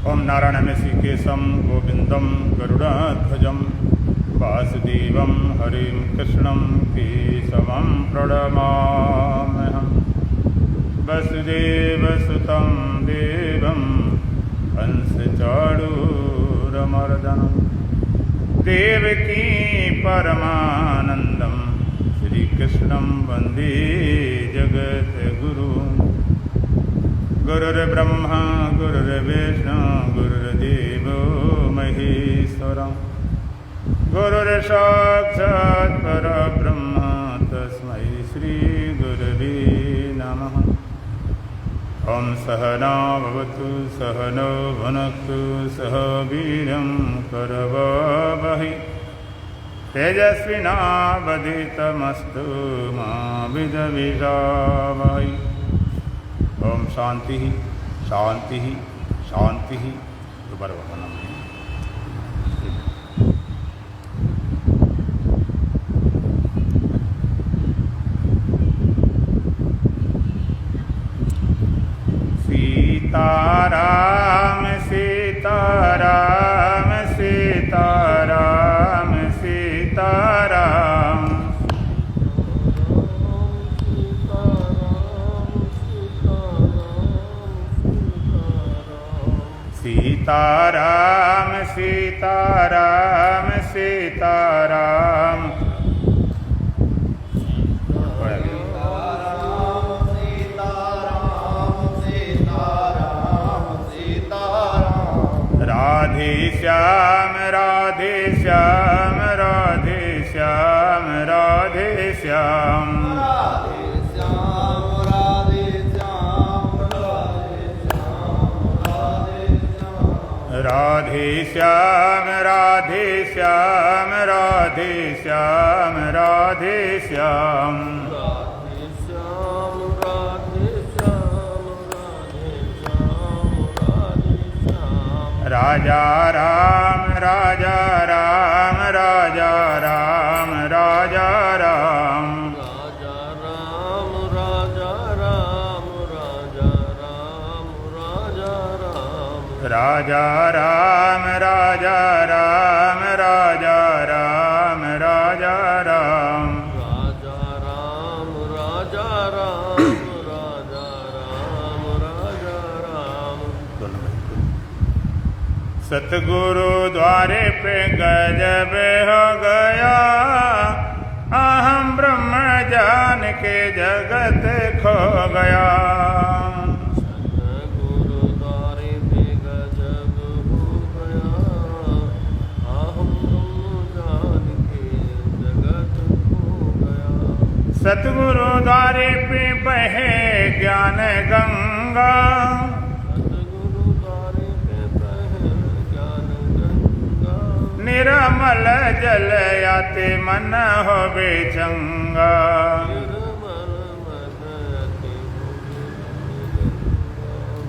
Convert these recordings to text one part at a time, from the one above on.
ओम नारायणं ऋषिकेशं गोविंदं गरुड़ध्वजं वासुदेवं हरिं कृष्णं केशवं प्रणमाम्यहम्। वसुदेवसुतं देवं कंसचाणूरमर्दनं देवकी परमानन्दं श्रीकृष्णं वन्दे जगद्गुरुं। गुरुर्ब्रह्मा गुरुर्विष्णु गुरुर्देवो महेश्वरः गुरुर्साक्षात् परब्रह्म तस्मै श्रीगुरवे नमः। ओम सहना भवतु सहनो भुनक्तु सह वीर्यं करवावहै तेजस्विनावधीतमस्तु मा विद्विषावहै। ओम शांति शांति शांति। दुर्वचनम सीताराम सीताराम सीताराम सीताराम सीताराम सीताराम सीताराम। राधे श्याम राधे श्याम राधे श्याम राधे श्याम राधे श्याम राधे श्याम राधे श्याम राधे श्याम। राजा राम राजा राम राजा राम राजा राम राजा राम राजा राम राजा राम राजा राम राजा राम राजा राम राजा राम राजा राम राजा राम राजा राम राजा राम राजा राम। सतगुरु द्वारे पे गजब हो गया, अहम ब्रह्म जान के जगत खो गया। सतगुरु द्वारे पे गजब हो गया, अहम ब्रह्म जान के जगत खो गया। सतगुरु द्वारे पे बहे ज्ञान गंगा, निर्मल जल आते मन हो बेचंगा।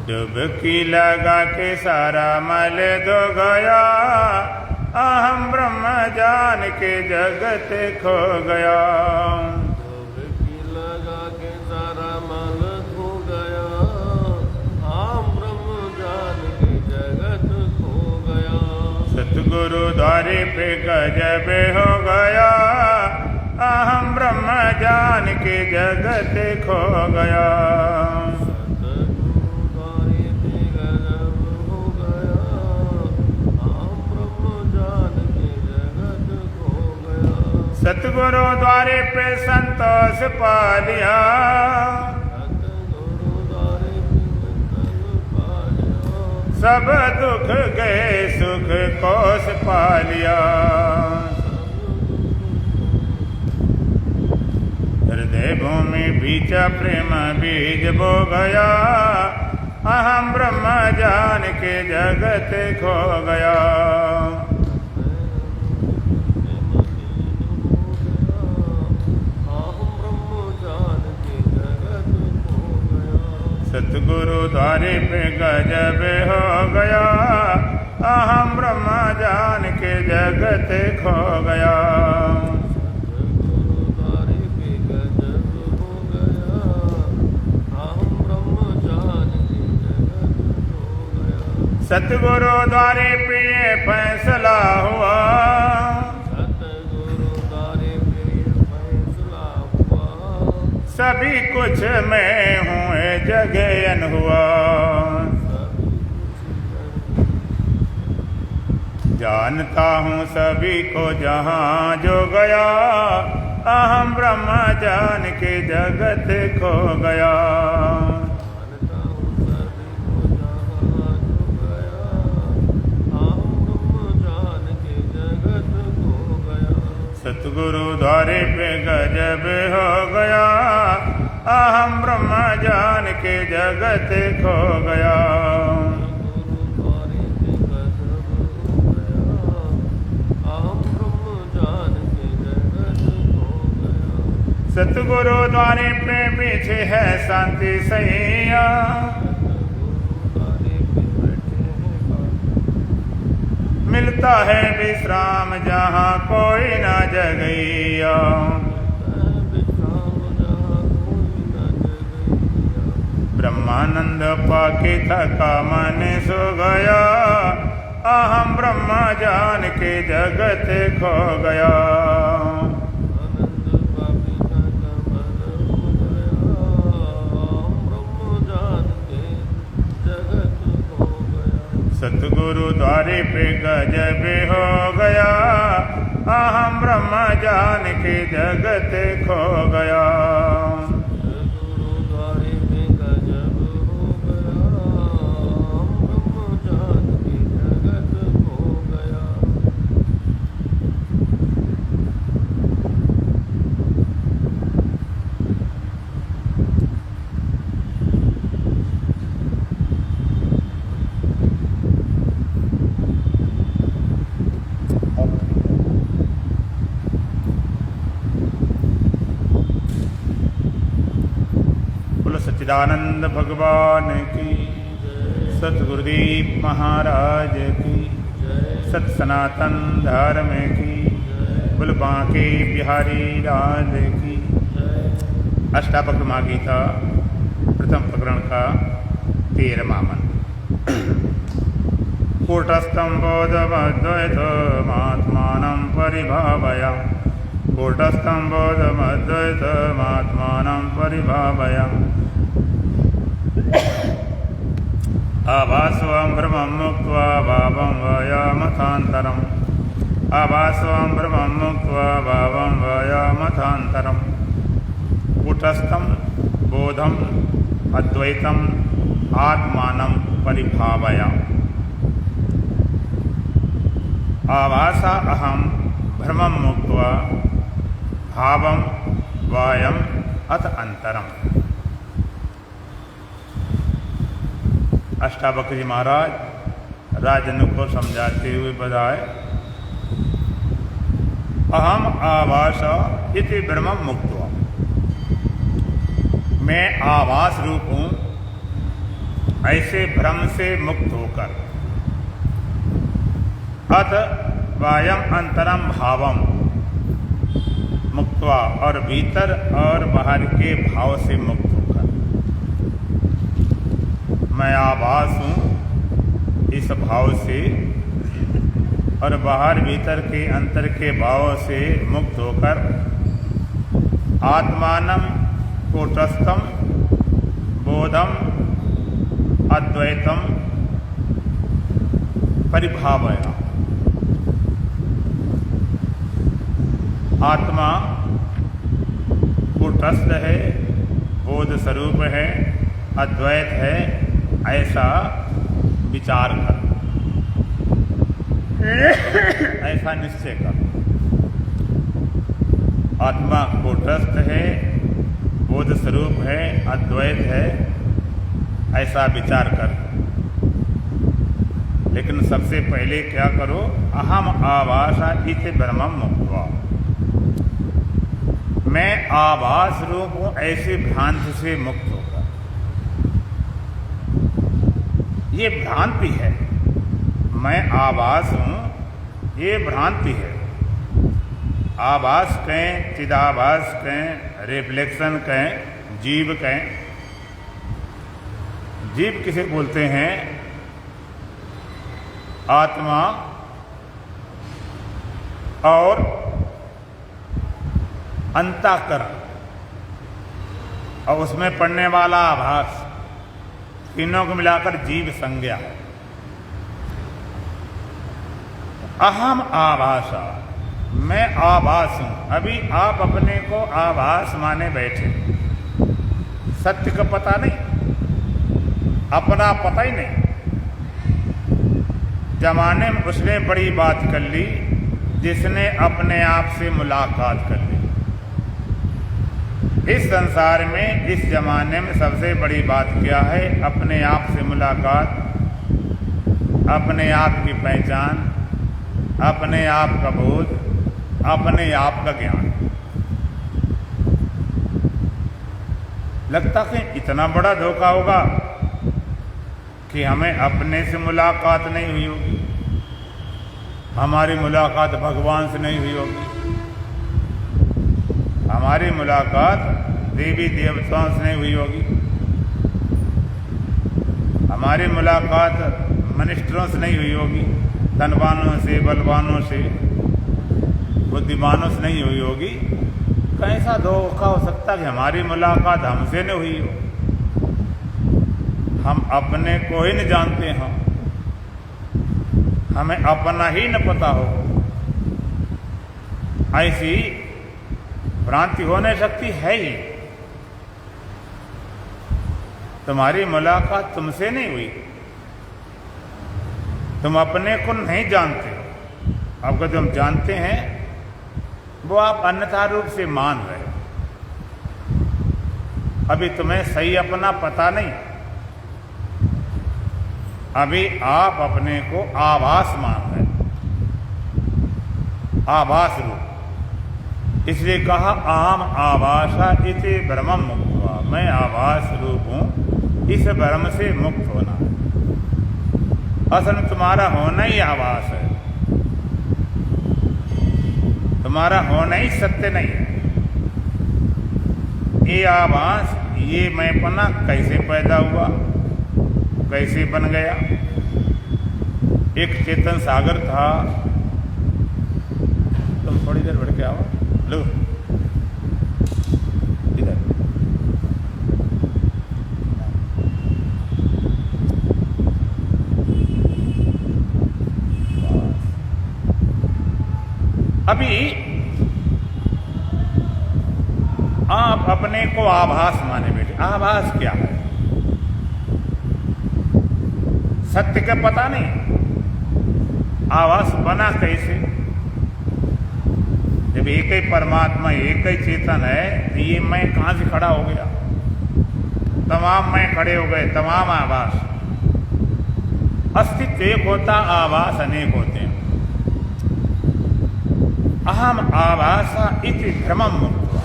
डुबकी लगा के सारा मल धो गया, अहम ब्रह्म जान के जगत खो गया। डुबकी लगा के सारा मल धो गया, अहम ब्रह्म जान के जगत खो गया। सतगुरु द्वारे पे गजब हो गया, अहम ब्रह्म जान के जगत खो गया। सतगुरु द्वारे पे गजब हो गया, अहम ब्रह्म जान के जगत खो गया। सतगुरु द्वारे पे संतोष पा लिया, सतगुरु द्वारे पे संतोष पा लिया। सब दुख गए सुख कोष पा लिया। हृदय भूमि बीचा प्रेम बीज बो गया, अहम ब्रह्म जान के जगत खो गया। सतगुरु द्वारे पे गजब हो गया, अहम ब्रह्म जान के जगत खो गया। सतगुरु द्वारे पे गजब हो गया, अहम ब्रह्म जान के जगत खो गया। सतगुरु द्वारे प्रिय फैसला हुआ, सतगुरु द्वारे प्रिय फैसला हुआ। सभी कुछ मैं हूँ जगयन हुआ। जानता हूँ सभी को जहाँ जो गया, अहम ब्रह्म जान के जगत खो गया। जानता हूँ सभी को जहाँ जो गया, अहम ब्रह्म जान के जगत खो गया। सतगुरु द्वारे पे गजब हो गया, अहम ब्रह्म जान के जगत खो गया। सतगुरु द्वारे पे पीछे है शांति सैया, मिलता है विश्राम जहाँ कोई न जगैया। ब्रह्मानंद पाके थका मन सो गया, अहम ब्रह्म जान के जगत खो गया। सतगुरु द्वारे पे गजब हो गया, अहम ब्रह्म जान के जगत खो गया। सतगुरु द्वारे पे गजब हो गया, अहम ब्रह्म जान के जगत खो गया। सच्चिदानंद भगवान की, सतगुरुदेव महाराज की, सत सनातन धर्म की, बोल बांके बिहारी लाल की। अष्टावक्र गीता प्रथम प्रकरण का 13वां मंत्र। कूटस्थं बोधमद्वैतमात्मानं परिभावया, कूटस्थं बोधमद्वैतमात्मानं परिभावया। आभास्वं ब्रह्मं मुक्त्वा भावं वयामथान्तरम्, आभास्वं ब्रह्मं मुक्त्वा भावं वयामथान्तरम्। कूटस्थं बोधम् अद्वैतम् आत्मानं परिभावया। आभासा अहं भ्रमं मुक्त्वा भावं वयम् अथ अंतरम्। अष्टावक्र जी महाराज राजन को समझाते हुए बताए, अहम आभास इति ब्रह्मं मुक्त्वा, मैं आभास रूप हूँ ऐसे भ्रम से मुक्त होकर। अथ वायम अंतरम भावम मुक्त्वा, और भीतर और बाहर के भाव से मुक्त होकर। मैं आभास हूँ इस भाव से, और बाहर भीतर के अंतर के भाव से मुक्त होकर आत्मानं कूटस्थं बोधम अद्वैतम परिभावया। आत्मा कूटस्थ है, बोध स्वरूप है, अद्वैत है, ऐसा विचार कर, ऐसा निश्चय कर। आत्मा कूटस्थ है, बोध स्वरूप है, अद्वैत है, ऐसा विचार कर। लेकिन सबसे पहले क्या करो, अहम आभासा इति ब्रह्मं मुक्त्वा, मैं आभास रूप हूँ ऐसे भ्रांति से मुक्त होकर। ये भ्रांति है, मैं आभास हूँ, ये भ्रांति है। आभास कहें, चिदाभास कहें, रिफ्लेक्शन कहें, जीव कहें। जीव किसे बोलते हैं? आत्मा और अंतःकरण और उसमें पड़ने वाला आभास, तीनों को मिलाकर जीव संज्ञा है। अहम आभासा, मैं आभास हूं। अभी आप अपने को आभास माने बैठे, सत्य का पता नहीं, अपना पता ही नहीं। जमाने में उसने बड़ी बात कर ली जिसने अपने आप से मुलाकात कर ली। इस संसार में, इस जमाने में सबसे बड़ी बात क्या है? अपने आप से मुलाकात, अपने आप की पहचान, अपने आप का बोध, अपने आप का ज्ञान। लगता है इतना बड़ा धोखा होगा कि हमें अपने से मुलाकात नहीं हुई होगी, हमारी मुलाकात भगवान से नहीं हुई होगी, हमारी मुलाकात देवी देवताओं से नहीं हुई होगी, हमारी मुलाकात मिनिस्टरों से नहीं हुई होगी, धनवानों से, बलवानों से, बुद्धिमानों से नहीं हुई होगी। कैसा धोखा हो सकता है कि हमारी मुलाकात हमसे नहीं हुई हो? हम अपने को ही न जानते हैं, हमें अपना ही न पता हो। ऐसी भ्रांति होने सकती है ही। तुम्हारी मुलाकात तुमसे नहीं हुई, तुम अपने को नहीं जानते। आपको जो हम जानते हैं वो आप अन्यथा रूप से मान रहे हो। अभी तुम्हें सही अपना पता नहीं, अभी आप अपने को आभास मान रहे हो, आभास रूप। इसलिए कहा अहम आभासा इति भ्रमम मुक्त्वा, मैं आभास रूप हूं, इस भ्रम से मुक्त होना है। असल में तुम्हारा होना ही आभास है, तुम्हारा होना ही सत्य नहीं है। ये आभास, ये मैंपना कैसे पैदा हुआ, कैसे बन गया? एक चेतन सागर था। तुम थोड़ी देर बढ़ के आओ, लो इधर। अभी आप अपने को आभास माने बैठे। आभास क्या है? सत्य का पता नहीं, आभास बना कैसे? जब एक ही परमात्मा, एक ही चेतन है, तो ये मैं कहां से खड़ा हो गया? तमाम मैं खड़े हो गए, तमाम आभास। अस्तित्व एक होता, आभास अनेक होते हैं। अहम आभासा इति भ्रमम मुक्त्वा,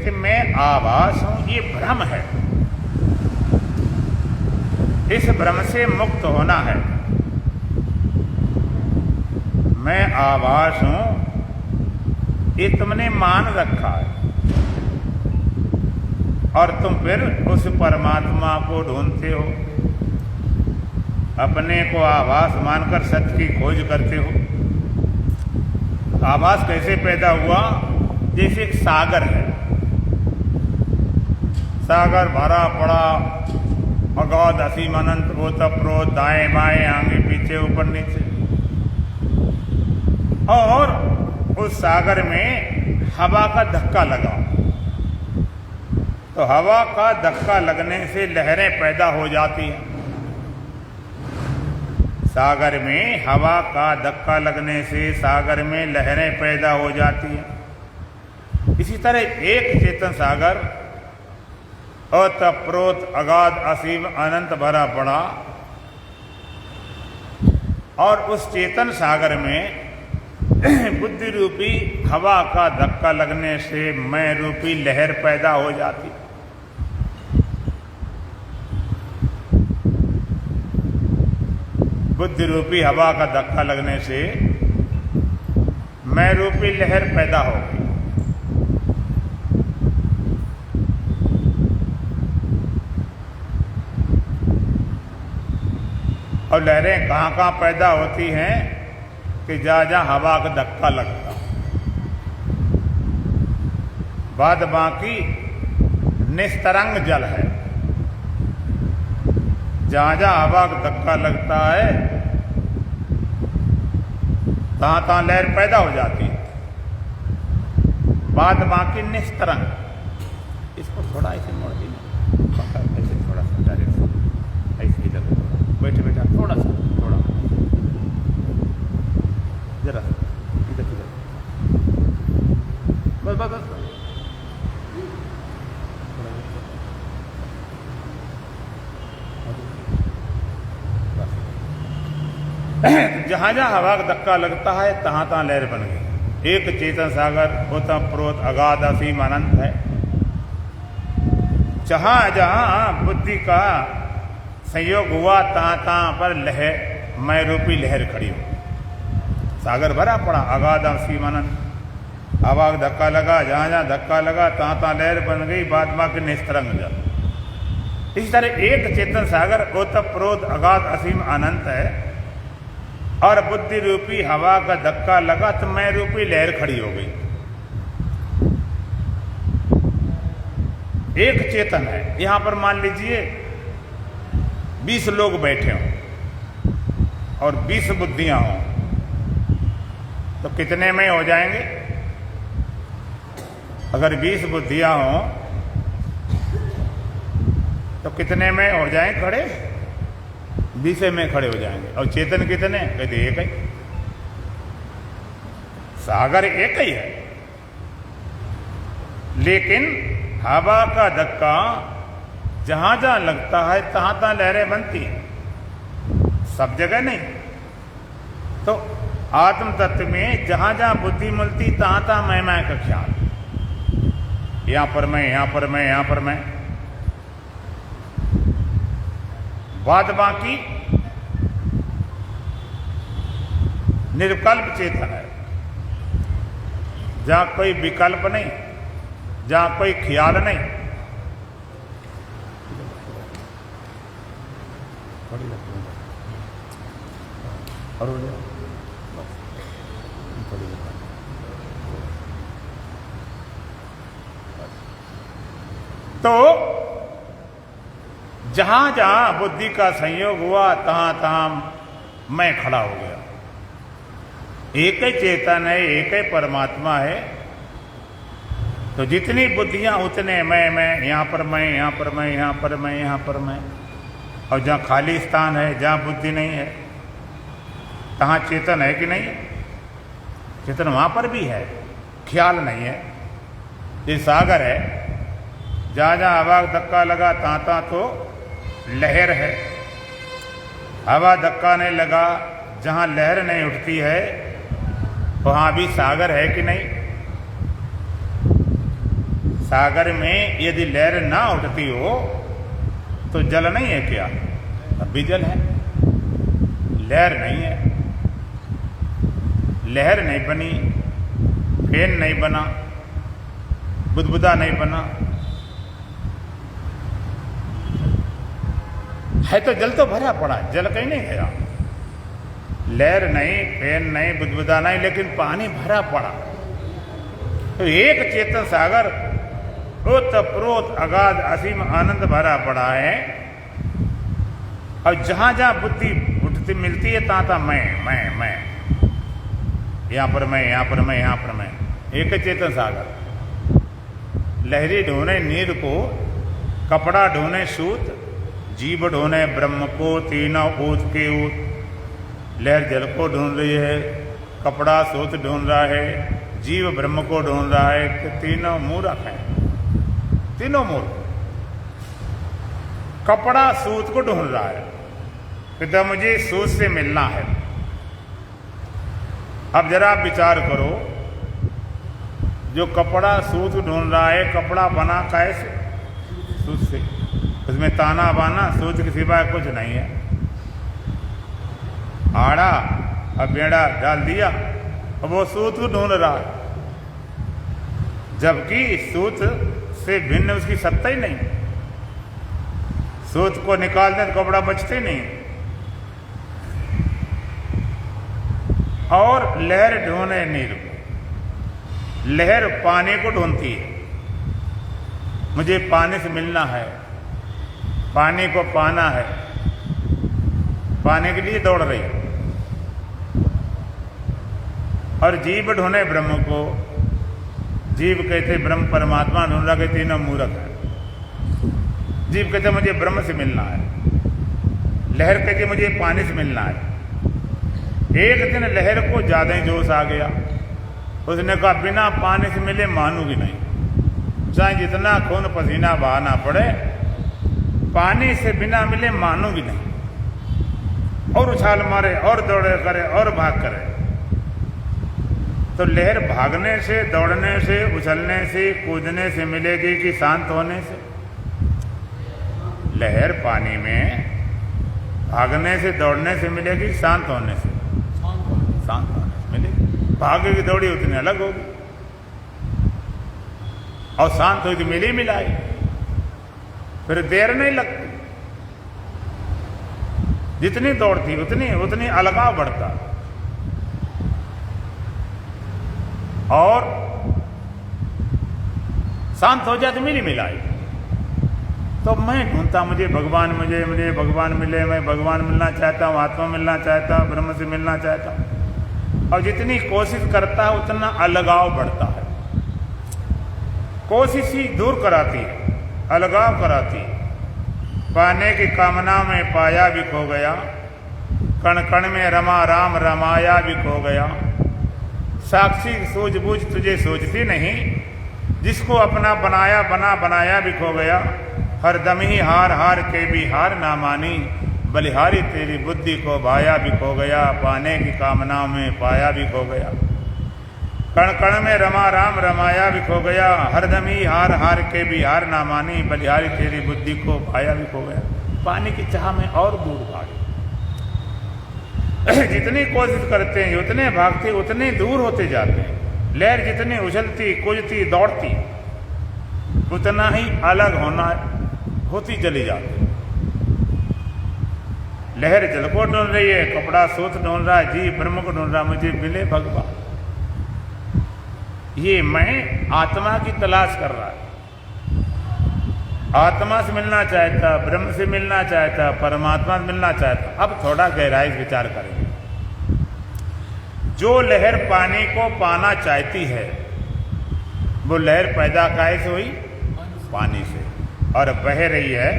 कि मैं आभास हूं, ये भ्रम है, इस भ्रम से मुक्त होना है। मैं आभास हूं, ये तुमने मान रखा है, और तुम फिर उस परमात्मा को ढूंढते हो, अपने को आभास मानकर सत्य की खोज करते हो। आभास कैसे पैदा हुआ? जैसे एक सागर है, सागर भरा पड़ा, अगाध असीम अनंत ओतप्रोत, दाएं बाएं आगे पीछे ऊपर नीचे, और उस सागर में हवा का धक्का लगा। तो हवा का धक्का लगने से लहरें पैदा हो जाती हैं। सागर में हवा का धक्का लगने से सागर में लहरें पैदा हो जाती हैं। इसी तरह एक चेतन सागर ओतप्रोत, अगाध असीम अनंत भरा पड़ा, और उस चेतन सागर में बुद्धि रूपी हवा का धक्का लगने से मैं रूपी लहर पैदा हो जाती। बुद्धि रूपी हवा का धक्का लगने से मैं रूपी लहर पैदा हो गई। और लहरें कहाँ कहाँ पैदा होती हैं कि जहाँ जहाँ हवा का धक्का लगता। बाद बाकी निस्तरंग जल है, जहाँ जहाँ हवा का धक्का लगता है तहाँ तहाँ लहर पैदा हो जाती है। बाद बाकी निस्तरंग। इसको थोड़ा ऐसे मोड़ दी, ऐसे थोड़ा सा डायरेक्ट ऐसे इधर बैठे बैठा थोड़ा सा, थोड़ा जरा इधर इधर बस बस बस। जहां जहां हवा का धक्का लगता है तहां तहां लहर बन गई। एक चेतन सागर ओतम प्रोत अगाध असीम अनंत है। जहां जहां बुद्धि का संयोग हुआ तहां तहां पर लहर, मैं रूपी लहर खड़ी हो। सागर भरा पड़ा, अगाध असीम अनंत। हवा का धक्का लगा, जहां जहां धक्का लगा तहां तहां लहर बन गई। बाद बाकी निस्तरंग जल। इस तरह एक चेतन सागर ओतम प्रोत अगाध असीम अनंत है और बुद्धि रूपी हवा का धक्का लगा तो मैं रूपी लहर खड़ी हो गई। एक चेतन है। यहां पर मान लीजिए 20 लोग बैठे हों और 20 बुद्धियां हों तो कितने में हो जाएंगे? अगर 20 बुद्धियां हों तो कितने में हो जाएं खड़े? 20 में खड़े हो जाएंगे। और चेतन कितने? कहते एक ही। सागर एक ही है, लेकिन हवा का धक्का जहां जहां लगता है तहां तहां लहरें बनती हैं, सब जगह नहीं। तो आत्म तत्व में जहां जहां बुद्धि मिलती तहां तहां मैं का ख्याल। यहां पर मैं, यहां पर मैं, यहां पर मैं। बाद बाकी निर्विकल्प चेतन है, जहां कोई विकल्प नहीं, जहां कोई ख्याल नहीं। तो जहां जहां बुद्धि का संयोग हुआ तहां तहां मैं खड़ा हो गया। एक ही चेतन है, एक ही परमात्मा है। तो जितनी बुद्धियां उतने मैं, यहां पर मैं, यहां पर मैं, यहां पर मैं, यहां पर मैं। और जहां खाली स्थान है, जहां बुद्धि नहीं है, तहां चेतन है कि नहीं है? चेतन वहां पर भी है, ख्याल नहीं है। ये सागर है, जहां जहां हवा धक्का लगा तहां तहां तो लहर है। हवा धक्का नहीं लगा, जहां लहर नहीं उठती है वहां भी सागर है कि नहीं? सागर में यदि लहर ना उठती हो तो जल नहीं है क्या? अब भी जल है, लहर नहीं है। लहर नहीं बनी, फेन नहीं बना, बुदबुदा नहीं बना, है तो जल तो भरा पड़ा, जल कहीं नहीं गया। लहर नहीं, फेन नहीं, बुदबुदा नहीं, लेकिन पानी भरा पड़ा। तो एक चेतन सागर ओतप्रोत अगाध असीम आनंद भरा पड़ा है। और जहां जहां बुद्धि उठती मिलती है तहां तहां मैं, यहां पर मैं, यहां पर मैं, यहां पर मैं। एक चेतन सागर। लहरी ढूंढे नीर को, कपड़ा ढूंढे सूत, जीव ढूंढे ब्रह्म को, तीनों ऊत के ऊत। लहर जल को ढूंढ रही है, कपड़ा सूत ढूंढ रहा है, जीव ब्रह्म को ढूंढ रहा है। कि तीनों मूर्ख हैं, तीनों मूर्ख। कपड़ा सूत को ढूंढ रहा है कि मुझे सूत से मिलना है। अब जरा विचार करो, जो कपड़ा सूत ढूंढ रहा है, कपड़ा बना कैसे? सूत से। उसमें ताना बाना सूत के सिवाय कुछ नहीं है। आड़ा और बेड़ा डाल दिया और वो सूत को ढूंढ रहा है, जबकि सूत से भिन्न उसकी सत्ता ही नहीं। सूत को निकाल दें तो कपड़ा बचते नहीं। और लहर ढूंढे नीर को। लहर पानी को ढूंढती है, मुझे पानी से मिलना है, पानी को पाना है, पाने के लिए दौड़ रही है। और जीव ढूंढे ब्रह्म को। जीव कहते ब्रह्म परमात्मा ढूंढ रहा, कहते तीनों मूर्ख है। जीव कहते मुझे ब्रह्म से मिलना है, लहर कहती मुझे पानी से मिलना है। एक दिन लहर को ज्यादा ही जोश आ गया, उसने कहा बिना पानी से मिले मानूंगी नहीं, चाहे जितना खून पसीना बहाना पड़े, पानी से बिना मिले मानूंगी नहीं। और उछाल मारे और दौड़े करे और भाग करे। तो लहर भागने से, दौड़ने से, उछलने से, कूदने से मिलेगी कि शांत होने से? लहर पानी में भागने से, दौड़ने से मिलेगी, शांत होने से? शांत होने से मिलेगी। भागेगी दौड़ी उतनी अलग होगी, और शांत हुई तो मिली मिलाई, फिर देर नहीं लगती। जितनी दौड़ती उतनी अलगाव बढ़ता। और शांत हो जाए तो मिली मिलाई। तो मैं ढूंढता मुझे भगवान, मुझे भगवान मिले, मैं भगवान मिलना चाहता हूँ, आत्मा मिलना चाहता हूँ, ब्रह्म से मिलना चाहता हूँ। और जितनी कोशिश करता है उतना अलगाव बढ़ता है। कोशिश ही दूर कराती है, अलगाव कराती है। पाने की कामना में पाया भी खो गया, कण कण में रमा राम रमाया भी खो गया। साक्षी सूझबूझ तुझे सूझती नहीं, जिसको अपना बनाया बना बनाया भी खो गया। हर दम ही हार हार के भी हार ना मानी, बलिहारी तेरी बुद्धि को भाया भी खो गया। पाने की कामना में पाया भी खो गया, कण कण में रमा राम रमाया भी खो गया। हर दम ही हार हार के भी हार ना मानी, बलिहारी तेरी बुद्धि को भाया भी खो गया। पानी की चाह में और दूर भागे। जितनी कोशिश करते हैं, उतने भागते, उतने दूर होते जाते हैं। लहर जितनी उछलती, कूदती, दौड़ती, उतना ही अलग होती चली जाती। लहर जल को ढूंढ रही है, कपड़ा सूत ढूंढ रहा है, जीव ब्रह्म को ढूंढ रहा, मुझे मिले भगवान। ये मैं आत्मा की तलाश कर रहा है। आत्मा से मिलना चाहता, ब्रह्म से मिलना चाहता, परमात्मा से मिलना चाहता। अब थोड़ा गहराई से विचार करेंगे। जो लहर पानी को पाना चाहती है, वो लहर पैदा कैसे हुई? पानी से। और बह रही है,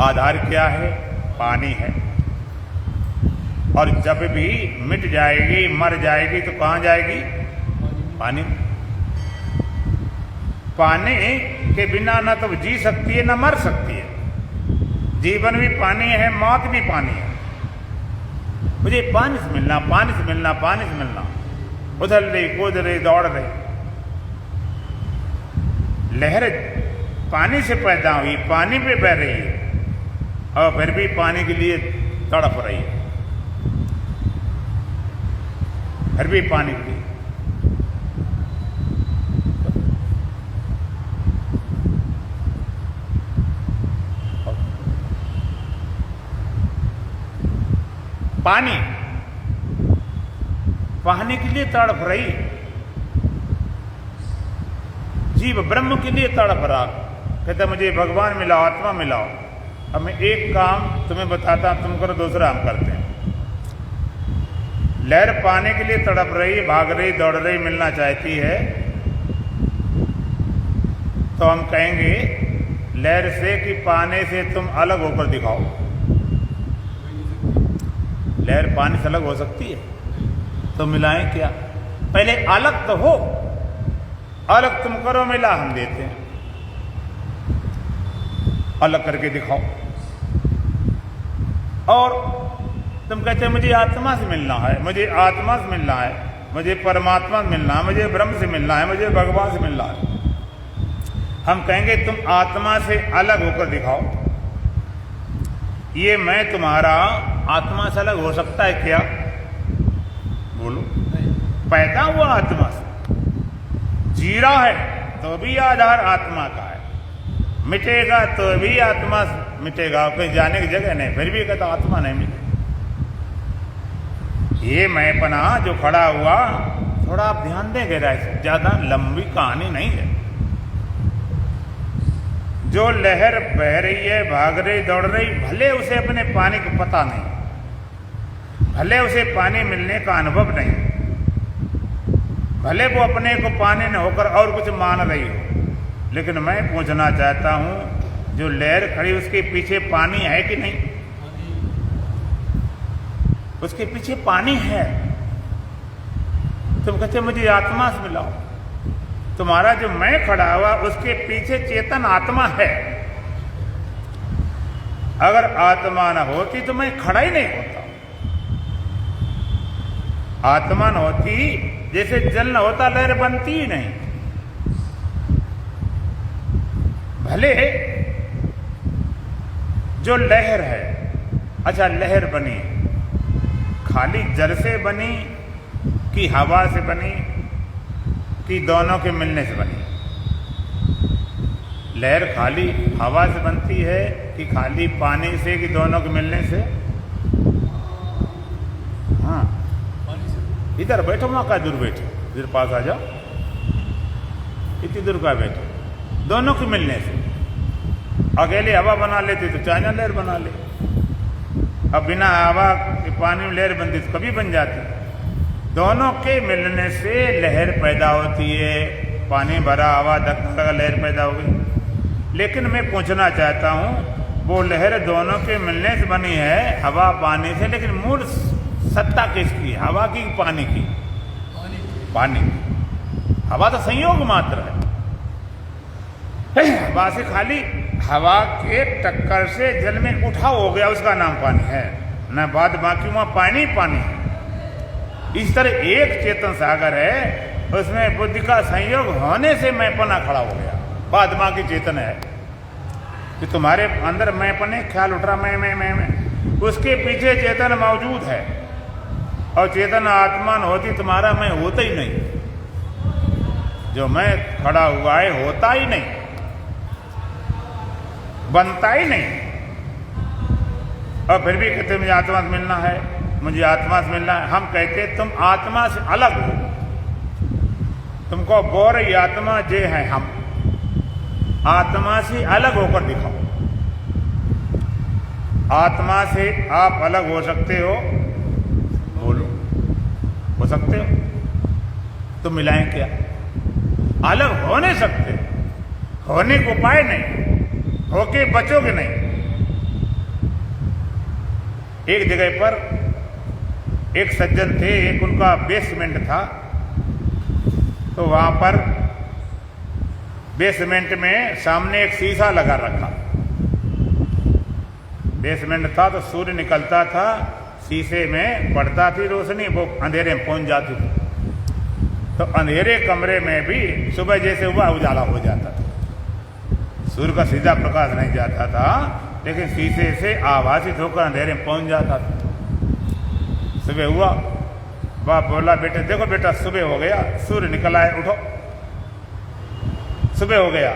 आधार क्या है? पानी है। और जब भी मिट जाएगी, मर जाएगी, तो कहाँ जाएगी? पानी। पानी के बिना न तो जी सकती है, न मर सकती है। जीवन भी पानी है, मौत भी पानी है। मुझे पानी से मिलना, पानी से मिलना, पानी से मिलना। उछल रही, कूद रही, दौड़ रही। लहर पानी से पैदा हुई, पानी पे बह रही है, और फिर भी पानी के लिए तड़प रही है, फिर भी पानी के लिए। पानी पाने के लिए तड़प रही, जीव ब्रह्म के लिए तड़प रहा। कहता मुझे भगवान मिलाओ, आत्मा मिलाओ। अब मैं एक काम तुम्हें बताता, तुम करो, दूसरा हम करते हैं। लहर पाने के लिए तड़प रही, भाग रही, दौड़ रही, मिलना चाहती है, तो हम कहेंगे लहर से कि पाने से तुम अलग होकर दिखाओ। लहर पानी से अलग हो सकती है? तो मिलाएं क्या? पहले अलग तो हो, अलग तुम करो, मिला हम देते हैं। अलग करके दिखाओ। और तुम कहते हैं मुझे आत्मा से मिलना है, मुझे आत्मा से मिलना है, मुझे परमात्मा से मिलना है, मुझे ब्रह्म से मिलना है, मुझे भगवान से मिलना है। हम कहेंगे तुम आत्मा से अलग होकर दिखाओ। ये मैं तुम्हारा आत्मा से अलग हो सकता है क्या? बोलो। पैदा हुआ आत्मा से, जी रहा है तो भी आधार आत्मा का है, मिटेगा तो भी आत्मा मिटेगा, कहीं जाने की जगह नहीं, फिर भी कहता आत्मा नहीं मिटे। ये मैंपना जो खड़ा हुआ, थोड़ा आप ध्यान दें गहराई से, ज्यादा लंबी कहानी नहीं है। जो लहर बह रही है, भाग रही, दौड़ रही, भले उसे अपने पानी को पता नहीं, भले उसे पानी मिलने का अनुभव नहीं, भले वो अपने को पानी न होकर और कुछ मान रही हो, लेकिन मैं पूछना चाहता हूं, जो लहर खड़ी उसके पीछे पानी है कि नहीं? उसके पीछे पानी है। तुम कहते मुझे आत्मा से मिलाओ, तुम्हारा जो मैं खड़ा हुआ उसके पीछे चेतन आत्मा है। अगर आत्मा न होती तो मैं खड़ा ही नहीं होता। आत्मा न होती, जैसे जल न होता लहर बनती ही नहीं। भले जो लहर है, अच्छा लहर बनी खाली जल से बनी कि हवा से बनी कि दोनों के मिलने से बनी? लहर खाली हवा से बनती है कि खाली पानी से कि दोनों के मिलने से? हाँ, इधर बैठो, वहां का दूर बैठो, इधर पास आ जाओ, इतनी दूर का बैठो, दोनों के मिलने से। अकेले हवा बना लेते तो चाइना लहर बना ले, अब बिना हवा के पानी में लहर बनती तो कभी बन जाती। दोनों के मिलने से लहर पैदा होती है, पानी भरा, हवा धक्का लगा, लहर पैदा हो गई। लेकिन मैं पूछना चाहता हूं, वो लहर दोनों के मिलने से बनी है, हवा पानी से, लेकिन मूल सत्ता किसकी? हवा की, पानी की? पानी। हवा तो संयोग मात्र है। हवा से खाली हवा के टक्कर से जल में उठाव हो गया, उसका नाम पानी है, न बाद बाकी वहां पानी पानी है। इस तरह एक चेतन सागर है, उसमें बुद्धि का संयोग होने से मैंपना खड़ा हो गया। बाद बाकी चेतन है कि तुम्हारे अंदर मैंपने ख्याल उठ रहा, मैं, उसके पीछे चेतन मौजूद है। और चेतन आत्मा न होती तुम्हारा मैं होता ही नहीं। जो मैं खड़ा हुआ है होता ही नहीं, बनता ही नहीं। और फिर भी कहते मुझे आत्मा से मिलना है, मुझे आत्मा से मिलना है। हम कहते तुम आत्मा से अलग हो, तुमको बोर ही आत्मा जे है हम, आत्मा से अलग होकर दिखाओ। आत्मा से आप अलग हो सकते हो? बोलो, हो सकते हो? तो मिलाएं क्या? अलग हो नहीं सकते, होने को उपाय नहीं, होके बचोगे नहीं। एक जगह पर एक सज्जन थे, एक उनका बेसमेंट था, तो वहां पर बेसमेंट में सामने एक शीशा लगा रखा। बेसमेंट था तो सूर्य निकलता था, शीशे में पड़ता थी रोशनी, वो अंधेरे में पहुंच जाती थी। तो अंधेरे कमरे में भी सुबह जैसे हुआ उजाला हो जाता था। सूर्य का सीधा प्रकाश नहीं जाता था, लेकिन शीशे से आभासित होकर अंधेरे में पहुंच जाता था। सुबह हुआ, बाप बोला बेटे देखो बेटा सुबह हो गया, सूर्य निकल आए, उठो, सुबह हो गया।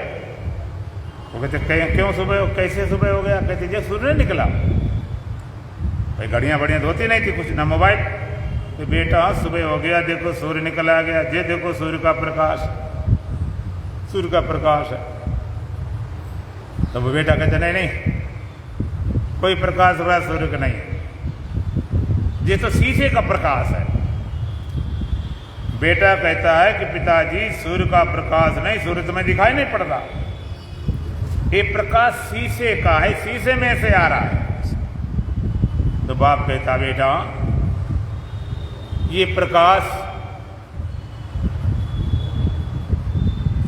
वो कहते क्यों सुबह हो, कैसे सुबह हो गया? कहते जब सूर्य नहीं निकला। भाई घड़ियां बढ़िया धोती नहीं थी, कुछ ना मोबाइल। तो बेटा सुबह हो गया, देखो सूर्य निकल आ गया, ये देखो सूर्य का प्रकाश, सूर्य का प्रकाश है। तो वो बेटा कहते नहीं नहीं, कोई प्रकाश हुआ सूर्य का नहीं, ये तो शीशे का प्रकाश है। बेटा कहता है कि पिताजी सूर्य का प्रकाश नहीं, सूर्य तुम्हें दिखाई नहीं पड़ता, ये प्रकाश शीशे का है, शीशे में से आ रहा है। तो बाप कहता बेटा ये प्रकाश